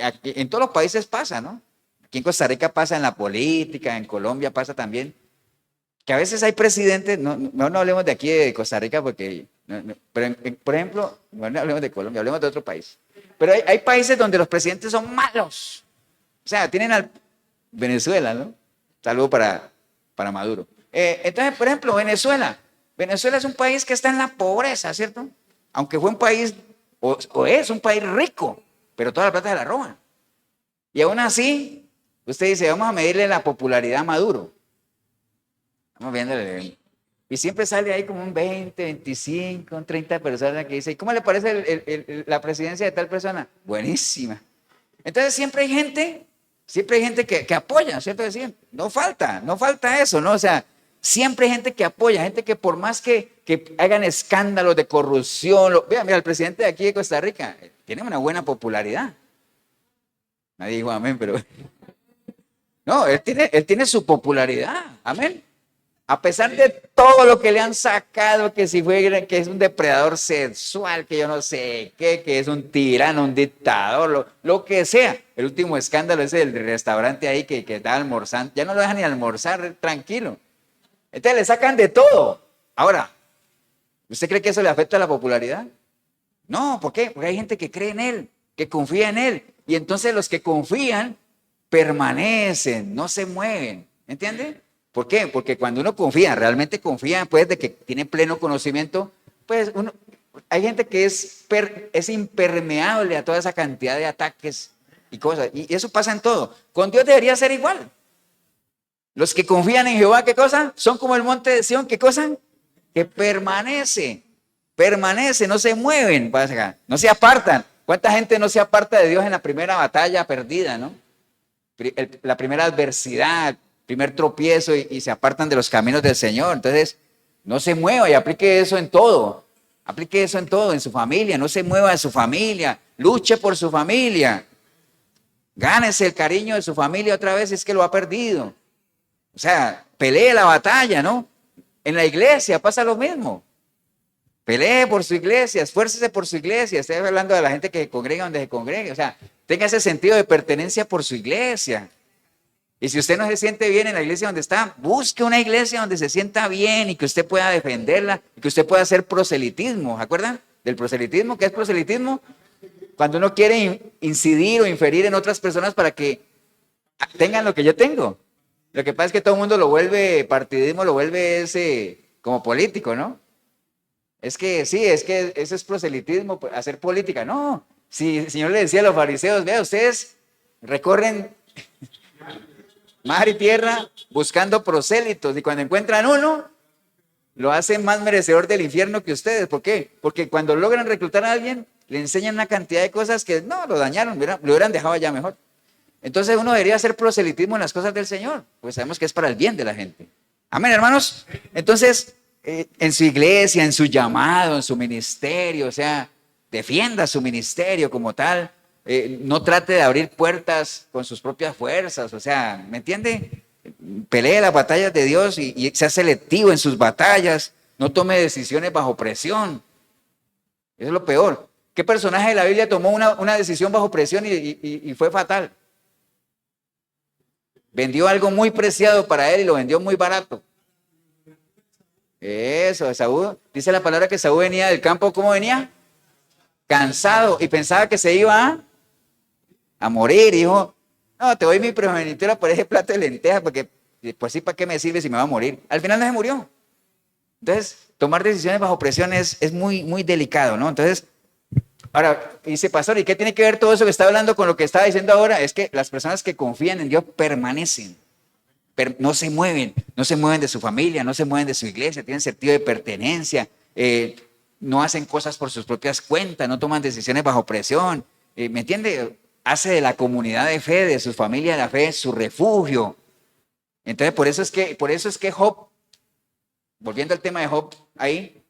aquí, en todos los países pasa, ¿no? Aquí en Costa Rica pasa, en la política, en Colombia pasa también, que a veces hay presidentes, no hablemos de aquí de Costa Rica porque, pero por ejemplo, no hablemos de Colombia, hablemos de otro país. Pero hay países donde los presidentes son malos. O sea, tienen al Venezuela, ¿no? Saludo para Maduro. Entonces, por ejemplo, Venezuela. Venezuela es un país que está en la pobreza, ¿cierto? Aunque fue un país, o es un país rico, pero toda la plata se la roban. Y aún así, usted dice, vamos a medirle la popularidad a Maduro. Vamos viéndole. Y siempre sale ahí como un 20, 25, un 30 personas que dicen, ¿cómo le parece la presidencia de tal persona? Buenísima. Entonces siempre hay gente que apoya, ¿cierto? Decir, no falta eso, ¿no? O sea, siempre hay gente que apoya, gente que por más que hagan escándalos de corrupción, mira, el presidente de aquí de Costa Rica tiene una buena popularidad. Nadie dijo amén, pero no, él tiene su popularidad, amén. A pesar de todo lo que le han sacado, que que es un depredador sexual, que yo no sé qué, que es un tirano, un dictador, lo que sea. El último escándalo es el del restaurante ahí que está almorzando. Ya no lo dejan ni almorzar tranquilo. Entonces le sacan de todo. Ahora, ¿usted cree que eso le afecta a la popularidad? No, ¿por qué? Porque hay gente que cree en él, que confía en él. Y entonces los que confían permanecen, no se mueven. ¿Entiende? ¿Por qué? Porque cuando uno confía, realmente confía, pues de que tiene pleno conocimiento, pues hay gente que es impermeable a toda esa cantidad de ataques y cosas. Y eso pasa en todo. Con Dios debería ser igual. Los que confían en Jehová, ¿qué cosa? Son como el monte de Sión, ¿qué cosa? Que permanece, no se mueven, no se apartan. ¿Cuánta gente no se aparta de Dios en la primera batalla perdida, no? La primera adversidad, primer tropiezo y se apartan de los caminos del Señor. Entonces, no se mueva y aplique eso en todo. Aplique eso en todo, en su familia. No se mueva de su familia. Luche por su familia. Gánese el cariño de su familia otra vez, es que lo ha perdido. O sea, pelee la batalla, ¿no? En la iglesia pasa lo mismo. Pelee por su iglesia, esfuércese por su iglesia. Estoy hablando de la gente que congrega donde se congregue. O sea, tenga ese sentido de pertenencia por su iglesia. Y si usted no se siente bien en la iglesia donde está, busque una iglesia donde se sienta bien y que usted pueda defenderla y que usted pueda hacer proselitismo. ¿Se acuerdan del proselitismo? ¿Qué es proselitismo? Cuando uno quiere incidir o inferir en otras personas para que tengan lo que yo tengo. Lo que pasa es que todo el mundo lo vuelve partidismo, lo vuelve ese como político, ¿no? Es que sí, es que eso es proselitismo, hacer política. No, si el Señor le decía a los fariseos, vea, ustedes recorren mar y tierra buscando prosélitos y cuando encuentran uno, lo hacen más merecedor del infierno que ustedes. ¿Por qué? Porque cuando logran reclutar a alguien, le enseñan una cantidad de cosas que no, lo dañaron, lo hubieran dejado allá mejor. Entonces uno debería hacer proselitismo en las cosas del Señor, pues sabemos que es para el bien de la gente. Amén, hermanos. Entonces, en su iglesia, en su llamado, en su ministerio, o sea, defienda su ministerio como tal. No trate de abrir puertas con sus propias fuerzas, o sea, ¿me entiende? Pelee las batallas de Dios y sea selectivo en sus batallas. No tome decisiones bajo presión. Eso es lo peor. ¿Qué personaje de la Biblia tomó una decisión bajo presión y fue fatal? Vendió algo muy preciado para él y lo vendió muy barato. Eso, Esaú. Dice la palabra que Esaú venía del campo, ¿cómo venía? Cansado y pensaba que se iba a morir. Y dijo, no, te doy mi primogenitura por ese plato de lentejas, porque pues sí, ¿para qué me sirve si me va a morir? Al final no se murió. Entonces, tomar decisiones bajo presión es muy, muy delicado, ¿no? Entonces, ahora, dice, pastor, ¿y qué tiene que ver todo eso que está hablando con lo que estaba diciendo ahora? Es que las personas que confían en Dios permanecen, no se mueven de su familia, no se mueven de su iglesia, tienen sentido de pertenencia, no hacen cosas por sus propias cuentas, no toman decisiones bajo presión, ¿me entiende? Hace de la comunidad de fe, de su familia de la fe, su refugio. Entonces, por eso es que Job, volviendo al tema de Job ahí,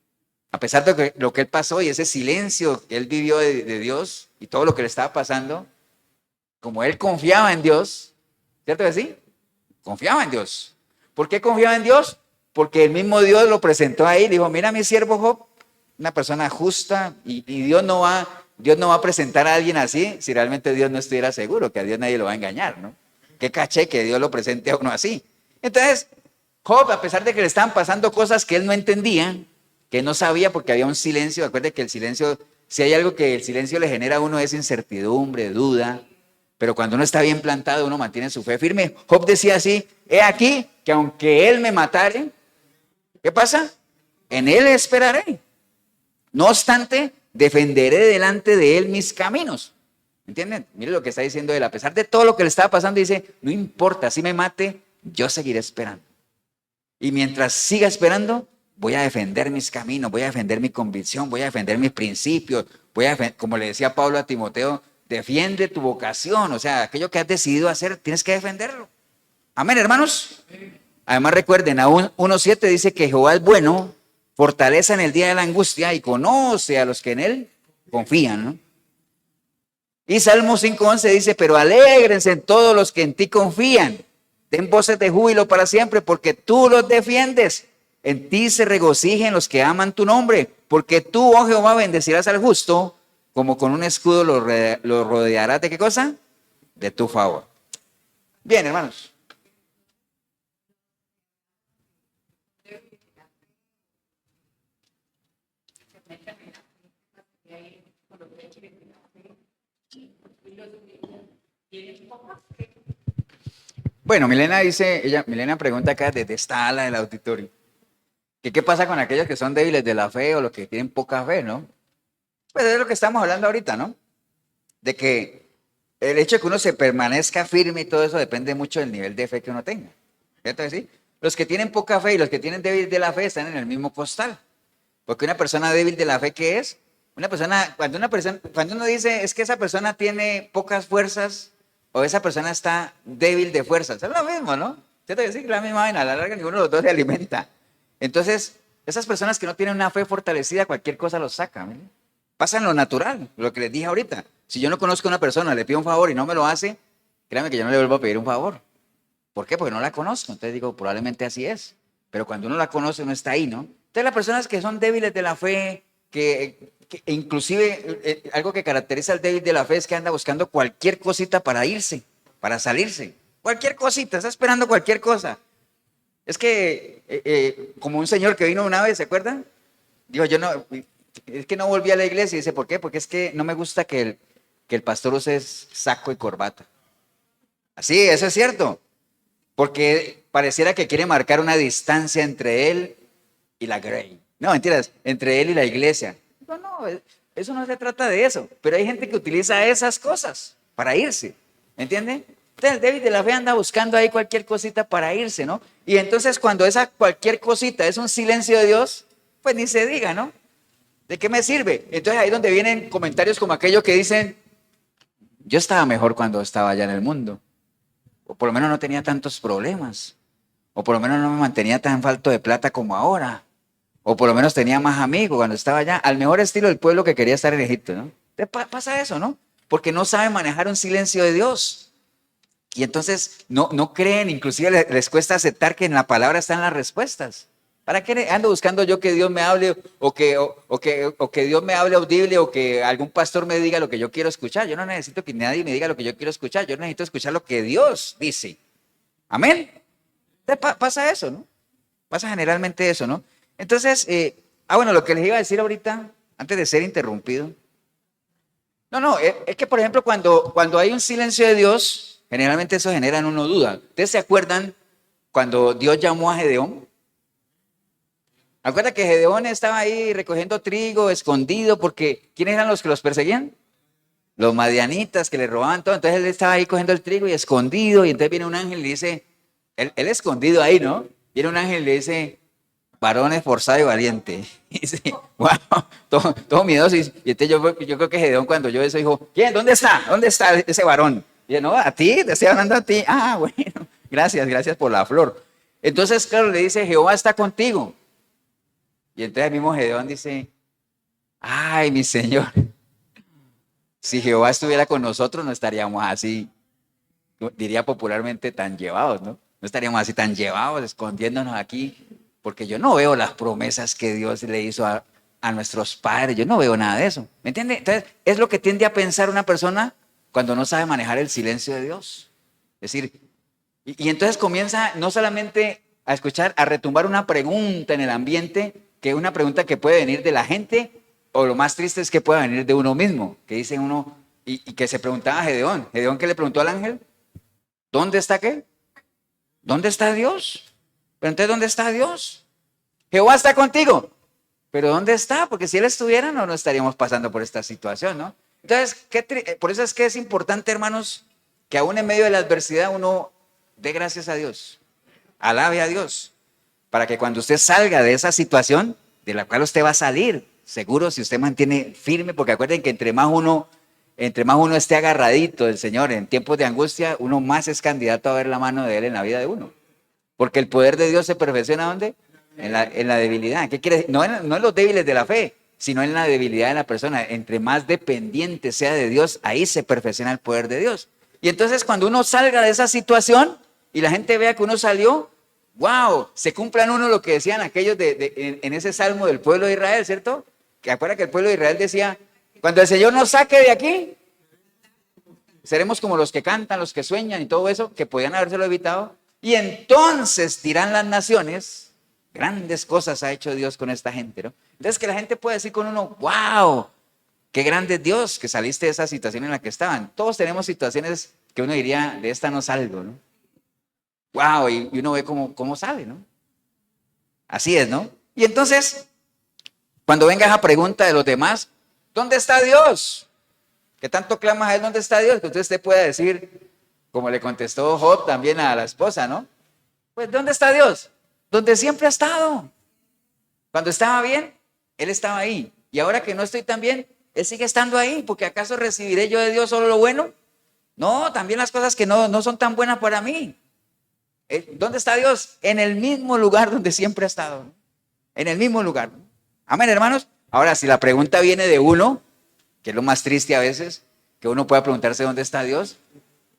a pesar de lo que él pasó y ese silencio que él vivió de Dios y todo lo que le estaba pasando, como él confiaba en Dios, ¿cierto que sí? Confiaba en Dios. ¿Por qué confiaba en Dios? Porque el mismo Dios lo presentó ahí, dijo, mira mi siervo Job, una persona justa y Dios no va a presentar a alguien así si realmente Dios no estuviera seguro, que a Dios nadie lo va a engañar, ¿no? Qué caché que Dios lo presente a uno así. Entonces, Job, a pesar de que le estaban pasando cosas que él no entendía, que no sabía porque había un silencio, acuérdate que el silencio, si hay algo que el silencio le genera a uno es incertidumbre, duda, pero cuando uno está bien plantado, uno mantiene su fe firme. Job decía así, he aquí que aunque él me matare, ¿qué pasa? En él esperaré. No obstante, defenderé delante de él mis caminos. ¿Entienden? Mire lo que está diciendo él. A pesar de todo lo que le estaba pasando, dice, no importa, si me mate, yo seguiré esperando. Y mientras siga esperando, voy a defender mis caminos, voy a defender mi convicción, voy a defender mis principios, como le decía Pablo a Timoteo, defiende tu vocación, o sea, aquello que has decidido hacer, tienes que defenderlo. Amén, hermanos. Además recuerden, a 1:7 dice que Jehová es bueno, fortaleza en el día de la angustia y conoce a los que en él confían, ¿no? Y Salmo 5:11 dice, pero alégrense en todos los que en ti confían, den voces de júbilo para siempre, porque tú los defiendes. En ti se regocijen los que aman tu nombre, porque tú, oh Jehová, bendecirás al justo, como con un escudo lo rodearás de ¿qué cosa? De tu favor. Bien, hermanos. Bueno, Milena pregunta acá desde esta ala del auditorio, que qué pasa con aquellos que son débiles de la fe o los que tienen poca fe, ¿no? Pues es lo que estamos hablando ahorita, ¿no? De que el hecho de que uno se permanezca firme y todo eso depende mucho del nivel de fe que uno tenga. ¿Cierto que sí? Los que tienen poca fe y los que tienen débil de la fe están en el mismo costal. Porque una persona débil de la fe, ¿qué es? Cuando uno dice es que esa persona tiene pocas fuerzas o esa persona está débil de fuerzas, es lo mismo, ¿no? ¿Cierto que sí? La misma vaina, a la larga ninguno de los dos se alimenta. Entonces, esas personas que no tienen una fe fortalecida, cualquier cosa los saca, ¿sí? Pasa en lo natural, lo que les dije ahorita. Si yo no conozco a una persona, le pido un favor y no me lo hace, créame que yo no le vuelvo a pedir un favor. ¿Por qué? Porque no la conozco. Entonces digo, probablemente así es. Pero cuando uno la conoce, uno está ahí, ¿no? Entonces las personas que son débiles de la fe, que inclusive algo que caracteriza al débil de la fe es que anda buscando cualquier cosita para irse, para salirse. Cualquier cosita, está esperando cualquier cosa. Es que, como un señor que vino una vez, ¿se acuerdan? Digo, es que no volví a la iglesia. Y dice, ¿por qué? Porque es que no me gusta que el pastor use saco y corbata. Así, eso es cierto. Porque pareciera que quiere marcar una distancia entre él y la grey. No, mentiras, entre él y la iglesia. No, eso no se trata de eso. Pero hay gente que utiliza esas cosas para irse. ¿Me entiende? Entonces el débil de la fe anda buscando ahí cualquier cosita para irse, ¿no? Y entonces cuando esa cualquier cosita es un silencio de Dios, pues ni se diga, ¿no? ¿De qué me sirve? Entonces ahí es donde vienen comentarios como aquellos que dicen, Yo estaba mejor cuando estaba allá en el mundo. O por lo menos no tenía tantos problemas. O por lo menos no me mantenía tan falto de plata como ahora. O por lo menos tenía más amigos cuando estaba allá. Al mejor estilo del pueblo que quería estar en Egipto, ¿no? Pasa eso, ¿no? Porque no saben manejar un silencio de Dios. Y entonces no creen, inclusive les cuesta aceptar que en la palabra están las respuestas. ¿Para qué ando buscando yo que Dios me hable o que Dios me hable audible o que algún pastor me diga lo que yo quiero escuchar? Yo no necesito que nadie me diga lo que yo quiero escuchar. Yo necesito escuchar lo que Dios dice. Amén. Entonces, pasa eso, ¿no? Pasa generalmente eso, ¿no? Entonces, bueno, lo que les iba a decir ahorita, antes de ser interrumpido. No, es que por ejemplo cuando hay un silencio de Dios, generalmente eso genera en uno duda. ¿Ustedes se acuerdan cuando Dios llamó a Gedeón? ¿Acuerdan que Gedeón estaba ahí recogiendo trigo, escondido, porque ¿quiénes eran los que los perseguían? Los madianitas que le robaban todo. Entonces él estaba ahí cogiendo el trigo y escondido, y entonces viene un ángel y le dice, él escondido ahí, ¿no? Viene un ángel y le dice, varón esforzado y valiente. Y dice, wow, todo miedoso. Y entonces yo creo que Gedeón cuando yo eso dijo, ¿quién? ¿Dónde está? ¿Dónde está ese varón? Y yo, no, a ti, te estoy hablando a ti. Ah, bueno, gracias por la flor. Entonces, claro, le dice, Jehová está contigo. Y entonces el mismo Gedeón dice, ay, mi Señor, si Jehová estuviera con nosotros no estaríamos así, diría popularmente, tan llevados, ¿no? No estaríamos así tan llevados, escondiéndonos aquí, porque yo no veo las promesas que Dios le hizo a nuestros padres, yo no veo nada de eso, ¿me entiende? Entonces, es lo que tiende a pensar una persona cuando no sabe manejar el silencio de Dios. Es decir, y entonces comienza no solamente a escuchar, a retumbar una pregunta en el ambiente, que es una pregunta que puede venir de la gente, o lo más triste es que pueda venir de uno mismo, que dice uno, y que se preguntaba a Gedeón. ¿Gedeón qué le preguntó al ángel? ¿Dónde está qué? ¿Dónde está Dios? Pero entonces, ¿dónde está Dios? Jehová está contigo. Pero ¿dónde está? Porque si Él estuviera, no estaríamos pasando por esta situación, ¿no? Entonces, por eso es que es importante, hermanos, que aún en medio de la adversidad uno dé gracias a Dios, alabe a Dios, para que cuando usted salga de esa situación, de la cual usted va a salir, seguro si usted mantiene firme, porque acuerden que entre más uno esté agarradito del Señor en tiempos de angustia, uno más es candidato a ver la mano de Él en la vida de uno. Porque el poder de Dios se perfecciona ¿dónde? En la debilidad. ¿Qué quiere decir? No en los débiles de la fe, sino en la debilidad de la persona. Entre más dependiente sea de Dios, ahí se perfecciona el poder de Dios. Y entonces cuando uno salga de esa situación y la gente vea que uno salió, wow, se cumpla en uno lo que decían aquellos en ese salmo del pueblo de Israel, ¿cierto? Que acuerda que el pueblo de Israel decía, cuando el Señor nos saque de aquí, seremos como los que cantan, los que sueñan y todo eso, que podían habérselo evitado. Y entonces dirán las naciones, grandes cosas ha hecho Dios con esta gente, ¿no? Entonces que la gente puede decir con uno, wow, qué grande es Dios que saliste de esa situación en la que estaban. Todos tenemos situaciones que uno diría, de esta no salgo, ¿no? Wow, y uno ve cómo sale, ¿no? Así es, ¿no? Y entonces, cuando venga esa pregunta de los demás, ¿dónde está Dios? ¿Qué tanto clamas a Él? ¿Dónde está Dios? Que usted pueda decir, como le contestó Job también a la esposa, ¿no? Pues, ¿dónde está Dios? Donde siempre ha estado. Cuando estaba bien, Él estaba ahí. Y ahora que no estoy tan bien, Él sigue estando ahí. Porque ¿acaso recibiré yo de Dios solo lo bueno? No, también las cosas que no son tan buenas para mí. ¿Dónde está Dios? En el mismo lugar donde siempre ha estado, ¿no? En el mismo lugar, ¿no? Amén, hermanos. Ahora, si la pregunta viene de uno, que es lo más triste a veces, que uno pueda preguntarse dónde está Dios,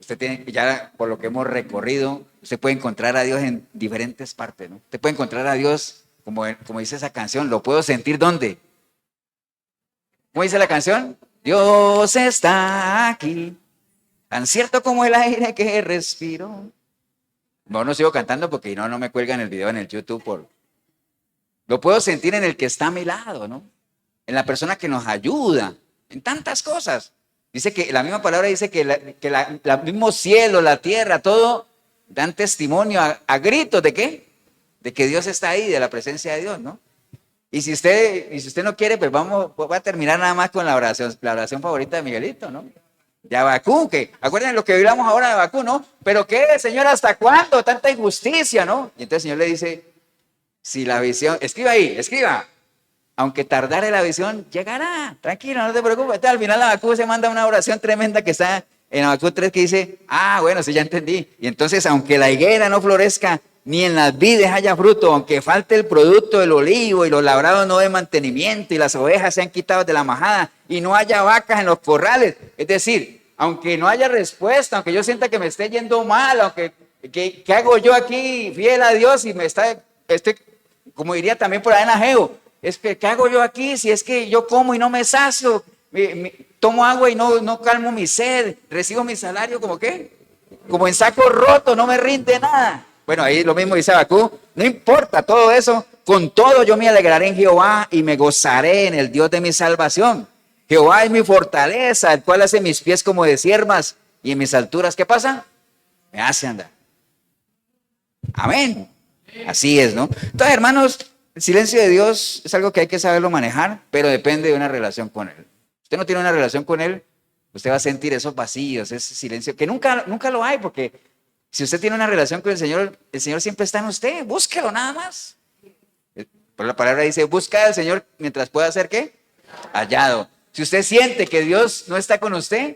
usted tiene, ya por lo que hemos recorrido, usted puede encontrar a Dios en diferentes partes, ¿no? Usted puede encontrar a Dios, como dice esa canción, ¿lo puedo sentir dónde? ¿Cómo dice la canción? Dios está aquí, tan cierto como el aire que respiro. No sigo cantando porque no me cuelgan el video en el YouTube. Lo puedo sentir en el que está a mi lado, ¿no? En la persona que nos ayuda, en tantas cosas. Dice que la misma palabra dice que el mismo cielo, la tierra, todo dan testimonio a gritos de ¿qué? De que Dios está ahí, de la presencia de Dios, ¿no? Y si usted no quiere, pues voy a terminar nada más con la oración favorita de Miguelito, ¿no? De Habacuc, que acuérdense lo que hablamos ahora de Habacuc, ¿no? Pero qué, Señor, ¿hasta cuándo? Tanta injusticia, ¿no? Y entonces el Señor le dice, si la visión, escriba ahí, escriba, aunque tardare la visión, llegará, tranquilo, no te preocupes. Entonces, al final Habacuc se manda una oración tremenda que está en Habacuc 3 que dice, bueno, sí, ya entendí. Y entonces, aunque la higuera no florezca, ni en las vides haya fruto, aunque falte el producto del olivo y los labrados no den mantenimiento y las ovejas sean quitadas de la majada y no haya vacas en los corrales. Es decir, aunque no haya respuesta, aunque yo sienta que me esté yendo mal, aunque, ¿qué hago yo aquí fiel a Dios y como diría también por ahí en Ageo, es que, ¿qué hago yo aquí si es que yo como y no me sacio? Tomo agua y no calmo mi sed, recibo mi salario como qué, como en saco roto, no me rinde nada. Bueno, ahí lo mismo dice Habacuc, no importa todo eso, con todo yo me alegraré en Jehová y me gozaré en el Dios de mi salvación. Jehová es mi fortaleza, el cual hace mis pies como de siervas y en mis alturas, ¿qué pasa? Me hace andar. Amén. Así es, ¿no? Entonces, hermanos, el silencio de Dios es algo que hay que saberlo manejar, pero depende de una relación con Él. Usted no tiene una relación con Él, usted va a sentir esos vacíos, ese silencio, que nunca lo hay, porque si usted tiene una relación con el Señor siempre está en usted, búsquelo nada más. Pero la palabra dice, busca al Señor mientras pueda ser, ¿qué? Hallado. Si usted siente que Dios no está con usted,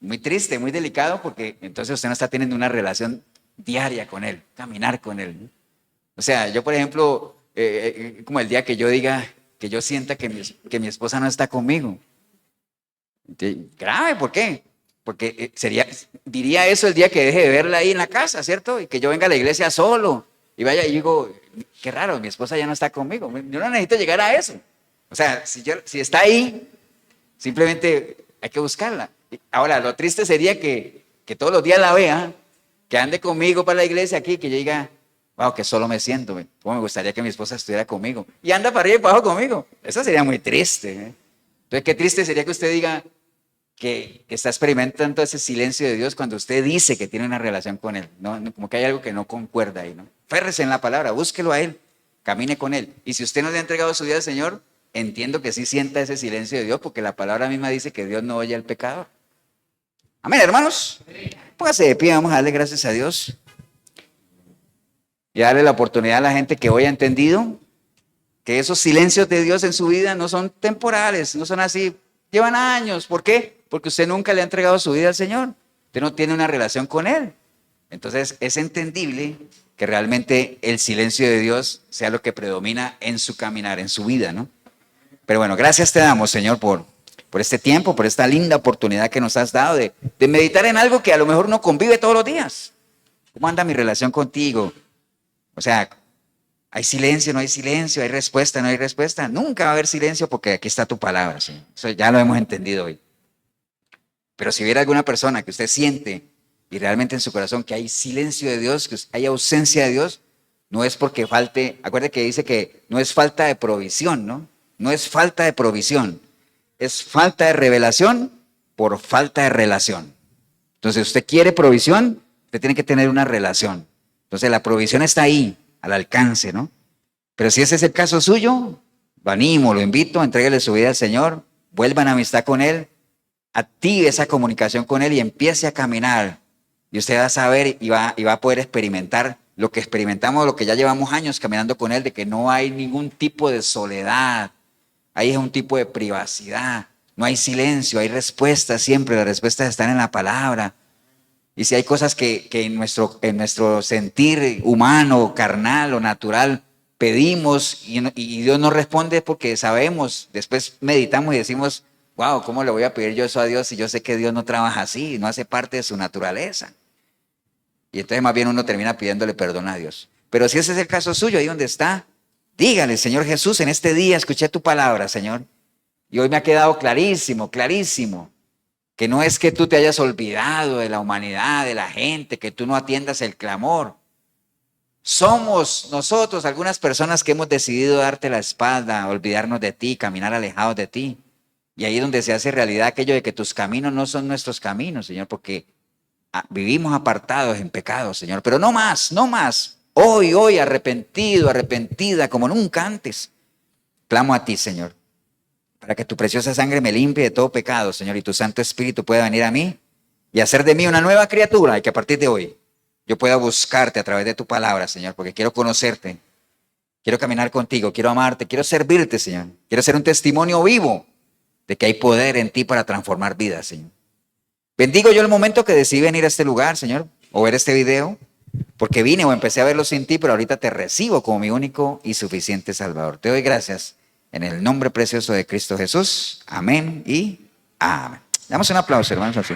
muy triste, muy delicado, porque entonces usted no está teniendo una relación diaria con Él, caminar con Él, ¿no? O sea, yo por ejemplo, como el día que yo diga, que yo sienta que mi esposa no está conmigo. Grave, ¿por qué? Porque diría eso el día que deje de verla ahí en la casa, ¿cierto? Y que yo venga a la iglesia solo y vaya y digo, qué raro, mi esposa ya no está conmigo. Yo no necesito llegar a eso. O sea, si está ahí, simplemente hay que buscarla. Ahora, lo triste sería que todos los días la vea, que ande conmigo para la iglesia aquí, que yo diga, wow, que solo me siento, cómo me gustaría que mi esposa estuviera conmigo. Y anda para arriba y para abajo conmigo. Eso sería muy triste, ¿eh? Entonces, qué triste sería que usted diga que está experimentando ese silencio de Dios cuando usted dice que tiene una relación con Él, ¿no? Como que hay algo que no concuerda ahí, ¿no? Férrese en la palabra, búsquelo a Él, camine con Él. Y si usted no le ha entregado su vida al Señor, entiendo que sí sienta ese silencio de Dios, porque la palabra misma dice que Dios no oye al pecador. Amén, hermanos. Póngase de pie, vamos a darle gracias a Dios y darle la oportunidad a la gente que hoy ha entendido que esos silencios de Dios en su vida no son temporales, no son así, llevan años. ¿Por qué? Porque usted nunca le ha entregado su vida al Señor, usted no tiene una relación con Él. Entonces es entendible que realmente el silencio de Dios sea lo que predomina en su caminar, en su vida, ¿no? Pero bueno, gracias te damos, Señor, por este tiempo, por esta linda oportunidad que nos has dado de meditar en algo que a lo mejor no convive todos los días. ¿Cómo anda mi relación contigo? O sea, ¿hay silencio, no hay silencio? ¿Hay respuesta, no hay respuesta? Nunca va a haber silencio porque aquí está tu palabra, ¿sí? Eso ya lo hemos entendido hoy. Pero si hubiera alguna persona que usted siente y realmente en su corazón que hay silencio de Dios, que hay ausencia de Dios, no es porque falte, acuerde que dice que no es falta de provisión, ¿no? No es falta de provisión, es falta de revelación por falta de relación. Entonces, usted quiere provisión, usted tiene que tener una relación. Entonces, la provisión está ahí, al alcance, ¿no? Pero si ese es el caso suyo, lo animo, lo invito, entréguele su vida al Señor, vuelvan a amistad con Él, active esa comunicación con Él y empiece a caminar. Y usted va a saber y va a poder experimentar lo que experimentamos, lo que ya llevamos años caminando con Él, de que no hay ningún tipo de soledad, ahí es un tipo de privacidad, no hay silencio, hay respuestas siempre, las respuestas están en la palabra. Y si hay cosas que en nuestro sentir humano, carnal o natural pedimos y Dios no responde porque sabemos, después meditamos y decimos, wow, ¿cómo le voy a pedir yo eso a Dios si yo sé que Dios no trabaja así, no hace parte de su naturaleza? Y entonces más bien uno termina pidiéndole perdón a Dios. Pero si ese es el caso suyo, ahí donde está, dígale, Señor Jesús, en este día escuché tu palabra, Señor, y hoy me ha quedado clarísimo, clarísimo, que no es que tú te hayas olvidado de la humanidad, de la gente, que tú no atiendas el clamor. Somos nosotros algunas personas que hemos decidido darte la espalda, olvidarnos de ti, caminar alejados de ti. Y ahí es donde se hace realidad aquello de que tus caminos no son nuestros caminos, Señor, porque vivimos apartados en pecado, Señor. Pero no más, no más. Hoy, arrepentido, arrepentida, como nunca antes, clamo a ti, Señor, para que tu preciosa sangre me limpie de todo pecado, Señor, y tu Santo Espíritu pueda venir a mí y hacer de mí una nueva criatura, y que a partir de hoy yo pueda buscarte a través de tu palabra, Señor, porque quiero conocerte, quiero caminar contigo, quiero amarte, quiero servirte, Señor. Quiero ser un testimonio vivo de que hay poder en ti para transformar vidas, Señor. Bendigo yo el momento que decidí venir a este lugar, Señor, o ver este video, porque vine o empecé a verlo sin ti, pero ahorita te recibo como mi único y suficiente Salvador. Te doy gracias en el nombre precioso de Cristo Jesús. Amén y amén. Damos un aplauso, hermanos, así.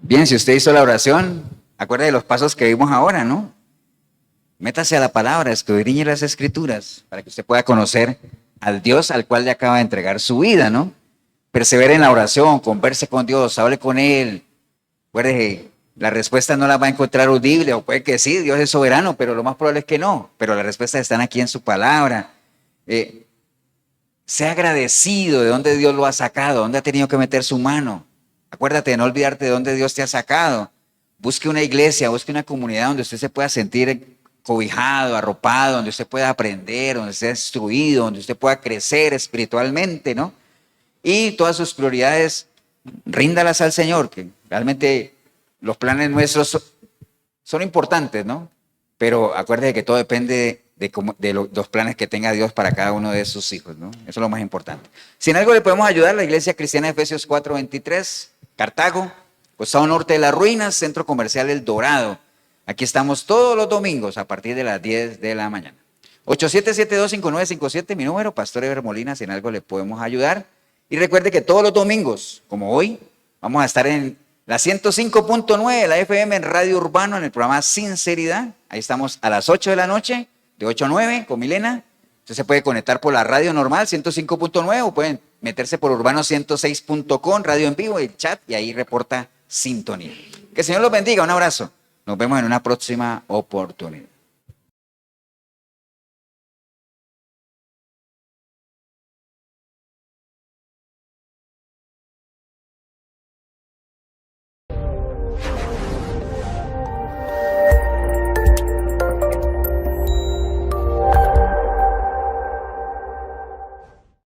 Bien, si usted hizo la oración, acuerde de los pasos que vimos ahora, ¿no? Métase a la palabra, escudriñe las escrituras para que usted pueda conocer al Dios al cual le acaba de entregar su vida, ¿no? Persevere en la oración, converse con Dios, hable con Él. Acuérdese, la respuesta no la va a encontrar audible, o puede que sí, Dios es soberano, pero lo más probable es que no. Pero las respuestas están aquí en su palabra. Sea agradecido de dónde Dios lo ha sacado, dónde ha tenido que meter su mano. Acuérdate de no olvidarte de dónde Dios te ha sacado. Busque una iglesia, busque una comunidad donde usted se pueda sentir cobijado, arropado, donde usted pueda aprender, donde sea instruido, donde usted pueda crecer espiritualmente, ¿no? Y todas sus prioridades, ríndalas al Señor, que realmente los planes nuestros son importantes, ¿no? Pero acuérdate que todo depende de los planes que tenga Dios para cada uno de sus hijos, ¿no? Eso es lo más importante. Si en algo le podemos ayudar, la Iglesia Cristiana de Efesios 4:23, Cartago, costado norte de las ruinas, Centro Comercial El Dorado. Aquí estamos todos los domingos a partir de las 10 de la mañana. 87725957, mi número, Pastor Eber Molina, si en algo le podemos ayudar. Y recuerde que todos los domingos, como hoy, vamos a estar en la 105.9, la FM en Radio Urbano, en el programa Sinceridad. Ahí estamos a las 8 de la noche, de 8 a 9, con Milena. Usted se puede conectar por la radio normal, 105.9, o pueden meterse por urbano106.com, radio en vivo, el chat, y ahí reporta sintonía. Que el Señor los bendiga, un abrazo. Nos vemos en una próxima oportunidad.